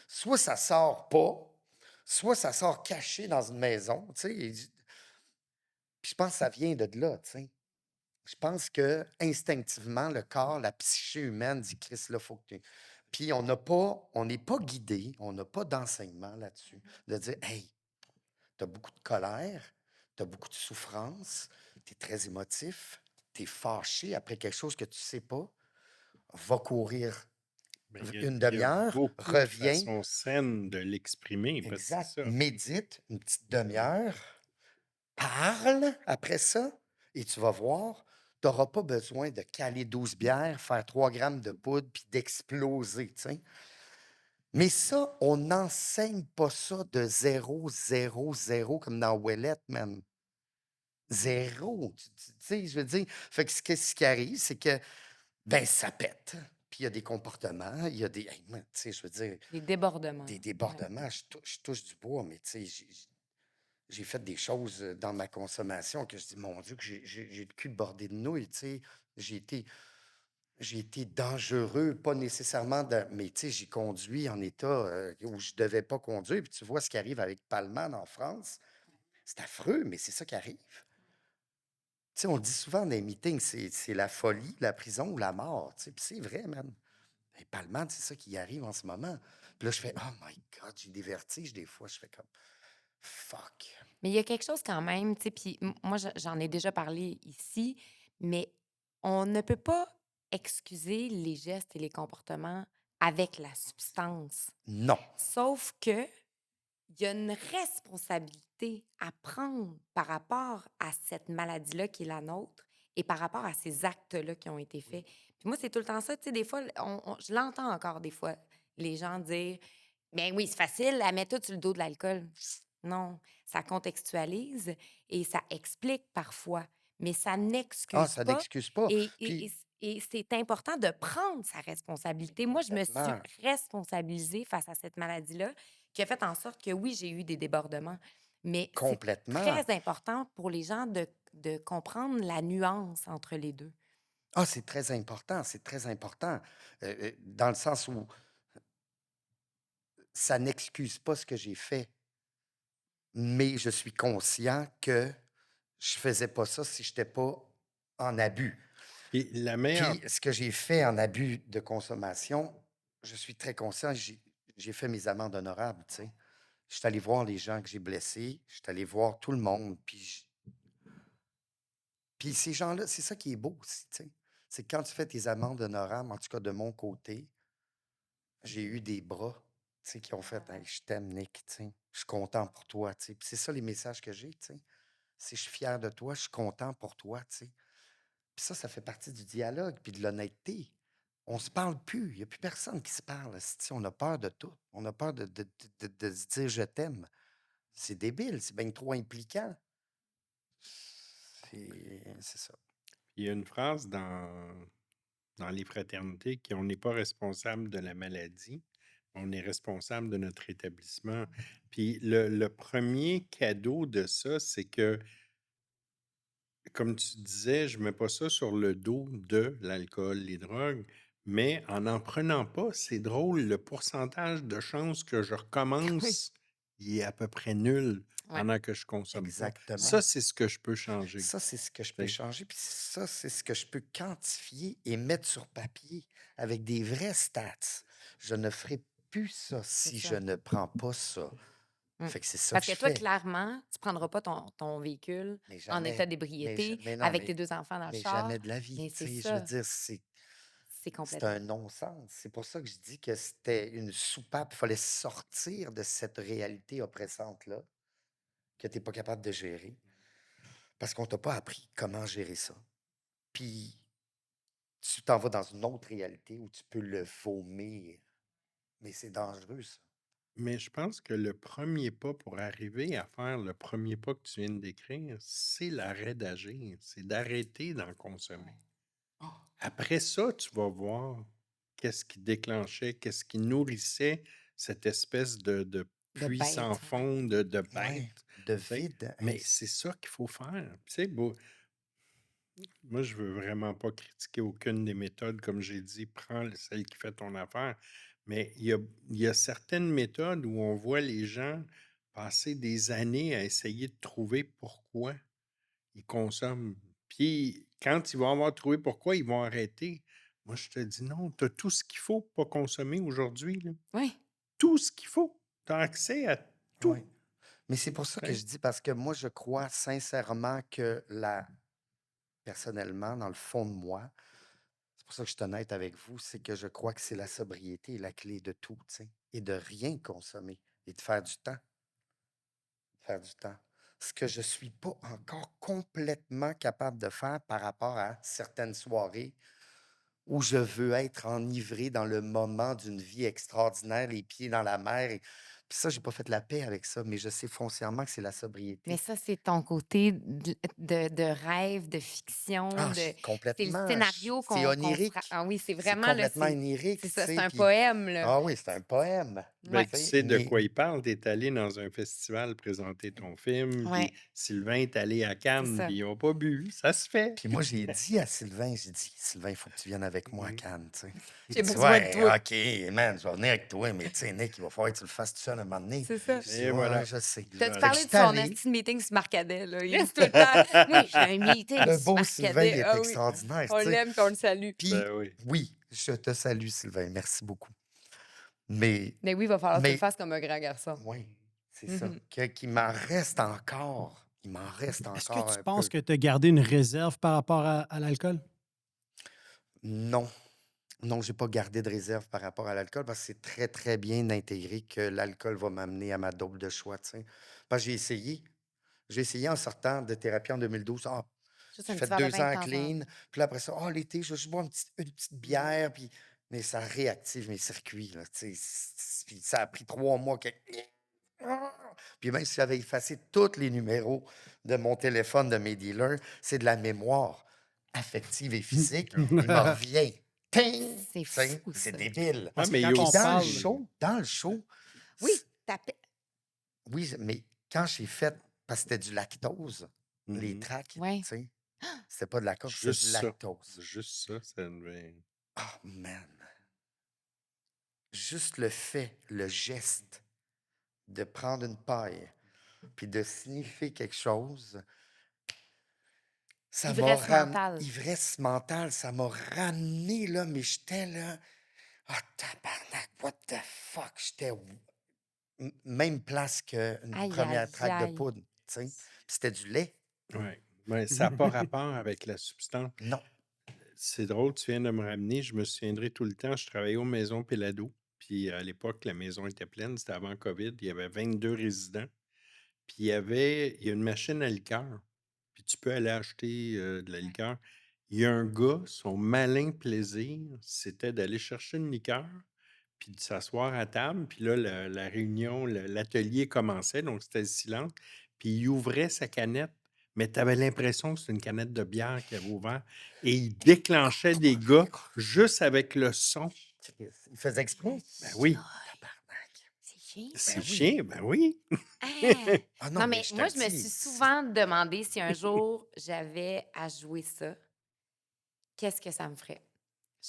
soit ça sort pas, soit ça sort caché dans une maison. Tu sais. Puis je pense que ça vient de là, tu sais. Je pense que instinctivement, le corps, la psyché humaine dit Chris, là, faut que tu. Puis on n'est pas guidé, on n'a pas d'enseignement là-dessus. De dire Hey, tu as beaucoup de colère, tu as beaucoup de souffrance, tu es très émotif, tu es fâché après quelque chose que tu ne sais pas, va courir Ben, une il y a demi-heure, beaucoup de reviens, façons saines de l'exprimer, parce que c'est exact, ça. médite une petite demi-heure, parle après ça et tu vas voir, tu n'auras pas besoin de caler 12 bières, faire 3 grammes de poudre puis d'exploser, tu sais. Mais ça, on n'enseigne pas ça de zéro, zéro, zéro, comme dans Ouellette, man. Zéro. Tu sais, je veux dire. Fait que ce qui arrive, c'est que, ben, ça pète. Puis il y a des comportements, il y a des, hey, man, tu sais, je veux dire, Des débordements. des Ouais. débordements. Je touche du bois, mais tu sais, j'ai fait des choses dans ma consommation que je dis, mon Dieu, que j'ai le cul bordé de nouilles, tu sais. J'ai été, j'ai été dangereux, pas nécessairement, mais tu sais, j'ai conduit en état où je devais pas conduire. Puis tu vois ce qui arrive avec Palman en France. C'est affreux, mais c'est ça qui arrive. Tu sais, on le dit souvent dans les meetings, c'est la folie, la prison ou la mort. Tu sais, puis c'est vrai, man. Et Palman, c'est ça qui arrive en ce moment. Puis là, je fais, oh my God, j'ai des vertiges des fois. Je fais comme, fuck. Mais il y a quelque chose quand même, tu sais, puis moi, j'en ai déjà parlé ici, mais on ne peut pas excuser les gestes et les comportements avec la substance. Non. Sauf que il y a une responsabilité à prendre par rapport à cette maladie-là qui est la nôtre et par rapport à ces actes-là qui ont été faits. Puis moi, c'est tout le temps ça, tu sais, des fois, je l'entends encore des fois, les gens dire, ben oui, c'est facile, elle met tout sur le dos de l'alcool. Non, ça contextualise et ça explique parfois, mais ça Ah, n'excuse ça pas n'excuse pas. et, et- Puis, et- et c'est important de prendre sa responsabilité. Moi, je me suis complètement, responsabilisée face à cette maladie-là qui a fait en sorte que oui, j'ai eu des débordements, mais c'est complètement. très important pour les gens de comprendre la nuance entre les deux. Ah, c'est très important, c'est très important. Dans le sens où ça n'excuse pas ce que j'ai fait, mais je suis conscient que je faisais pas ça si je n'étais pas en abus. Puis la meilleure, Puis ce que j'ai fait en abus de consommation, je suis très conscient, j'ai fait mes amendes honorables, tu sais. Je suis allé voir les gens que j'ai blessés, je suis allé voir tout le monde, puis ces gens-là, c'est ça qui est beau aussi, tu sais. C'est que quand tu fais tes amendes honorables, en tout cas de mon côté, j'ai eu des bras, tu sais, qui ont fait hey, je t'aime, Nick, tu sais. Je suis content pour toi, tu sais. Puis c'est ça les messages que j'ai, tu sais. C'est je suis fier de toi, je suis content pour toi, tu sais. Puis ça fait partie du dialogue puis de l'honnêteté. On se parle plus. Il n'y a plus personne qui se parle. esti. On a peur de tout. On a peur de se dire je t'aime. C'est débile, c'est bien trop impliquant. C'est ça. il y a une phrase dans les fraternités qu'on n'est pas responsable de la maladie, on est responsable de notre établissement. Puis le premier cadeau de ça, c'est que, comme tu disais, je ne mets pas ça sur le dos de l'alcool, les drogues, mais en n'en prenant pas, c'est drôle, le pourcentage de chances que je Oui. recommence, il est à peu près nul Ouais. pendant que je consomme pas. Exactement. Ça, c'est ce que je peux changer. Ça, c'est ce que je peux Tu sais. changer. Puis ça, c'est ce que je peux quantifier et mettre sur papier avec des vrais stats. Je ne ferai plus ça C'est si je ça. ne prends pas ça. Mm. Fait que c'est ça Parce que que je toi, fais. clairement, tu prendras pas ton véhicule Mais en état jamais. d'ébriété Mais non, avec tes 2 enfants dans le mais char. jamais de la vie. Mais Tu c'est sais, je veux ça, dire, c'est c'est complètement. un non-sens. C'est pour ça que je dis que c'était une soupape. Il fallait sortir de cette réalité oppressante-là que tu n'es pas capable de gérer parce qu'on t'a pas appris comment gérer ça. Puis tu t'en vas dans une autre réalité où tu peux le vomir. Mais c'est dangereux, ça. Mais je pense que le premier pas pour arriver à faire le premier pas que tu viens de décrire, c'est l'arrêt d'agir, c'est d'arrêter d'en consommer. Après ça, tu vas voir qu'est-ce qui déclenchait, qu'est-ce qui nourrissait cette espèce de De puits sans bête. fond, de Ouais, bête. de tu sais. vide. Mais Hey, c'est ça qu'il faut faire. Tu sais, moi, je veux vraiment pas critiquer aucune des méthodes. Comme j'ai dit, prends celle qui fait ton affaire. Mais il y a certaines méthodes où on voit les gens passer des années à essayer de trouver pourquoi ils consomment. Puis, quand ils vont avoir trouvé pourquoi, ils vont arrêter. Moi, je te dis non, tu as tout ce qu'il faut pour pas consommer aujourd'hui, là. Oui. Tout ce qu'il faut. Tu as accès à tout. ouais. Mais c'est pour ça que Hein. je dis, parce que moi, je crois sincèrement que personnellement, dans le fond de moi, c'est pour ça que je suis honnête avec vous, c'est que je crois que c'est la sobriété la clé de tout, tu sais, et de rien consommer et de faire du temps. Faire du temps. Ce que je ne suis pas encore complètement capable de faire par rapport à certaines soirées où je veux être enivré dans le moment d'une vie extraordinaire, les pieds dans la mer, et Puis ça, j'ai pas fait la paix avec ça, mais je sais foncièrement que c'est la Mais sobriété. ça, c'est ton côté de rêve, de fiction, Ah, c'est le complètement. scénario C'est qu'on se onirique. Ah oui, c'est C'est vraiment, là, complètement onirique, c'est tu ça, c'est sais. un Puis, poème, là. ah oui, c'est un poème. Ben, Ouais. tu Tu sais, sais de mais quoi il parle. Tu es allé dans un festival présenter ton film, Ouais, puis Sylvain est allé à c'est Cannes, ça. puis ils n'ont pas bu. Ça se fait. Puis moi, j'ai dit à Sylvain, Sylvain, il faut que tu viennes avec moi à Mhm. Cannes, tu sais. Il J'ai dit, besoin de ouais, toi. OK, man, je vais venir avec toi, mais tu sais, Nick, il va falloir que tu le fasses tout seul un moment donné. C'est ça. Je dis, Et ouais, voilà. je sais. T'as-tu Fait que je parlé suis de son allé. esti de meeting sur Marcadet, là? Il dit tout le temps, moi, j'ai un meeting Le sur beau Sylvain, il Marcadet. est Ah oui, extraordinaire, on tu sais. l'aime puis on le salue. Puis, Ben oui. oui, je te salue, Sylvain, merci beaucoup. Mais, Mais oui, il va falloir que tu le mais, fasses comme un grand garçon. oui, c'est ça. Mhm. Qu'il m'en reste encore. Il m'en reste Est-ce que encore tu un penses peu. que tu as gardé une réserve par rapport à l'alcool? Non. Non, j'ai pas gardé de réserve par rapport à l'alcool parce que c'est très, très bien intégré que l'alcool va m'amener à ma dope de choix, tu sais. Parce que j'ai essayé. J'ai essayé en sortant de thérapie en 2012. Ah, Juste j'ai un petit fait verre de 2 vin de ans temps en temps. clean. Puis là, après ça, l'été, je vais juste boire une petite bière. Puis... Mais ça réactive mes circuits, là, tu sais. Puis ça a pris 3 mois que... Puis même si j'avais effacé tous les numéros de mon téléphone de mes dealers, c'est de la mémoire affective et physique. Il me revient. Ting! C'est Tu sais, fou, c'est ça. débile. Ah, Parce que mais il y a quand on Puis aussi. parle, dans le show, Oui, oui, mais quand j'ai fait, parce que c'était du lactose, les Mhm. tracks, tu ouais. sais, c'était pas de la coke, c'était Juste du ça. lactose. Juste ça, ça devait. Oh man. Juste le fait, le geste de prendre une paille puis de sniffer quelque chose, ça m'a Ivresse mentale. ivresse mentale, ça m'a ramené là, mais j'étais là. Ah, tabarnak, what the fuck? J'étais même place qu'une Aïe, première aïe, traque de aïe. poudre, tu sais. Puis c'était du lait. Ouais. Mais ça n'a pas rapport avec la substance. Non. C'est drôle, tu viens de me ramener. Je me souviendrai tout le temps. Je travaillais aux maisons Pélado. Puis à l'époque, la maison était pleine. C'était avant COVID. Il y avait 22 résidents. Puis il y a une machine à liqueur. Puis tu peux aller acheter de la liqueur. Il y a un gars, son malin plaisir, c'était d'aller chercher une liqueur, puis de s'asseoir à table. Puis là, la réunion, l'atelier commençait, donc c'était le silence. Puis il ouvrait sa canette, mais tu avais l'impression que c'était une canette de bière qu'il avait ouvert. Et il déclenchait des gars juste avec le son. Il faisait exprès. Ben oui, C'est chiant. c'est oui. chien, ben oui. Ah! Ah Non, non, mais je moi, te je me dis, suis souvent demandé si un jour j'avais à jouer ça, qu'est-ce que ça me ferait?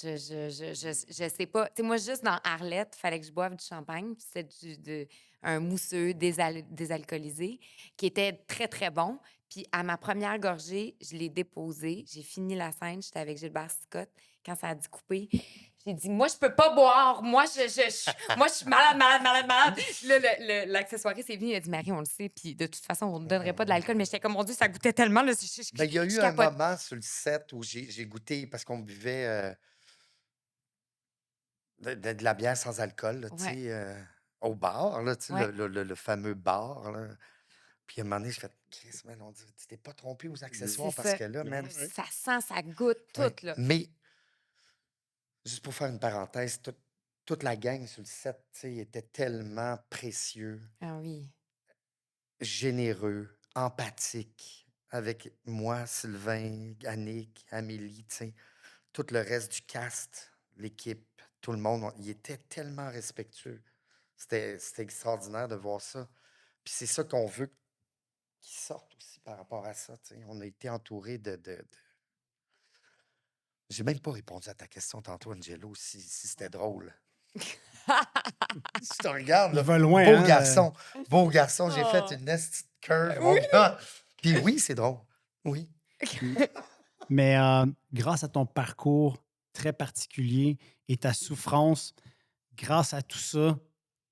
Je sais pas. Tu sais, moi, juste dans Arlette, il fallait que je boive du champagne. Puis c'était un mousseux désalcoolisé qui était très, très bon. Puis à ma première gorgée, je l'ai déposé. J'ai fini la scène. J'étais avec Gilbert Scott. Quand ça a dit couper, j'ai dit, moi, je peux pas boire. Moi, moi, je suis malade, malade, malade, malade. Là, l'accessoiriste est venu. Il a dit, Marie, on le sait. Puis de toute façon, on ne donnerait pas de l'alcool. Mais j'étais comme, mon Dieu, ça goûtait tellement. Là, ben, il y a je eu un capote. moment sur le set où j'ai goûté, parce qu'on buvait de la bière sans alcool, là, tu Ouais. sais, au bar, là, tu sais, Ouais. le fameux bar. Là. Puis à un moment donné, je fais, Chris, man, on dit, tu t'es pas trompé aux accessoires C'est parce ça. que là, man. Ouais. Ça sent, ça goûte, Ouais. tout, là. Mais, juste pour faire une parenthèse, toute la gang sur le set, tu sais, était tellement précieux, Ah oui. généreux, empathique avec moi, Sylvain, Annick, Amélie, tu sais, tout le reste du cast, l'équipe, tout le monde, il était tellement respectueux. C'était extraordinaire de voir ça. Puis c'est ça qu'on veut qu'ils sortent aussi par rapport à ça, tu sais. On a été entouré de... J'ai même pas répondu à ta question tantôt, Angelo, si c'était drôle. Si tu regardes, il là, va loin, beau hein? garçon, j'ai fait Oh. une petite curve, mon gars. Puis oui, c'est drôle. Oui. Mais grâce à ton parcours très particulier et ta souffrance, grâce à tout ça,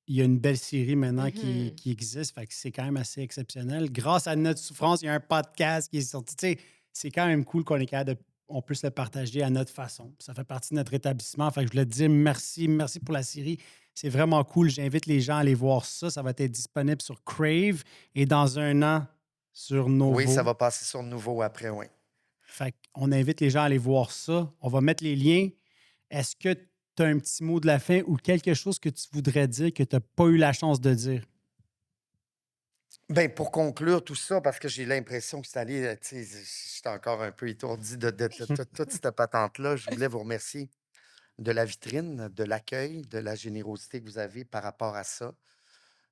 il y a une belle série maintenant Mhm. qui existe. Fait que c'est quand même assez exceptionnel. Grâce à notre souffrance, il y a un podcast qui est sorti. Tu sais, c'est quand même cool qu'on est capable on peut se le partager à notre façon. Ça fait partie de notre établissement. Fait que je voulais te dire merci. Merci pour la série. C'est vraiment cool. J'invite les gens à aller voir ça. Ça va être disponible sur Crave et dans un an sur Novo. Oui, ça va passer sur Nouveau après, oui. Fait qu'on invite les gens à aller voir ça. On va mettre les liens. Est-ce que tu as un petit mot de la fin ou quelque chose que tu voudrais dire que tu n'as pas eu la chance de dire? Ben, pour conclure tout ça, parce que j'ai l'impression que c'est allé, tu sais, j'étais encore un peu étourdi de toute cette patente-là. Je voulais vous remercier de la vitrine, de l'accueil, de la générosité que vous avez par rapport à ça.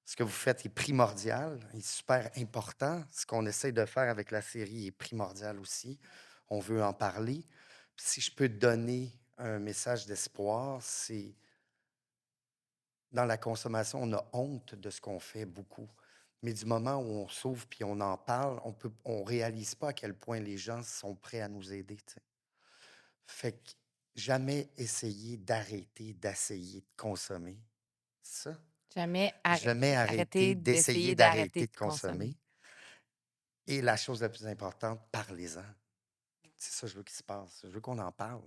Ce que vous faites est primordial, est super important. Ce qu'on essaie de faire avec la série est primordial aussi. On veut en parler. Si je peux donner un message d'espoir, c'est dans la consommation, on a honte de ce qu'on fait beaucoup. Mais du moment où on s'ouvre puis on en parle, on réalise pas à quel point les gens sont prêts à nous aider, tu sais. Fait que jamais essayer d'arrêter d'essayer de consommer. C'est ça? Jamais Jamais arrêter arrêter d'essayer d'essayer d'arrêter d'arrêter de de consommer. Et la chose la plus importante, parlez-en. C'est ça que je veux qu'il se passe. Je veux qu'on en parle.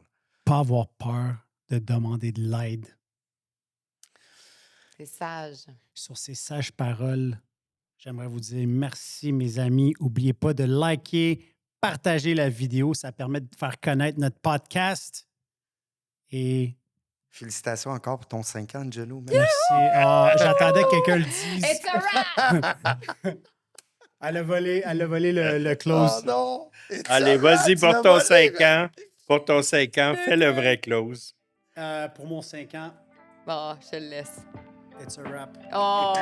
Pas avoir peur de demander de l'aide. C'est sage. Sur ces sages paroles, j'aimerais vous dire merci, mes amis. N'oubliez pas de liker, partager la vidéo. Ça permet de faire connaître notre podcast. Et Félicitations encore pour ton 5 ans, Angelo. man. merci. Ah, j'attendais que quelqu'un le dise. It's a wrap! Elle a volé le close. Oh non! It's Allez, a wrap, vas-y tu pour l'as ton volé, 5 man. ans. Pour ton 5 ans, fais le vrai close. Pour mon 5 ans, Bon, je te le laisse. it's a wrap. Oh!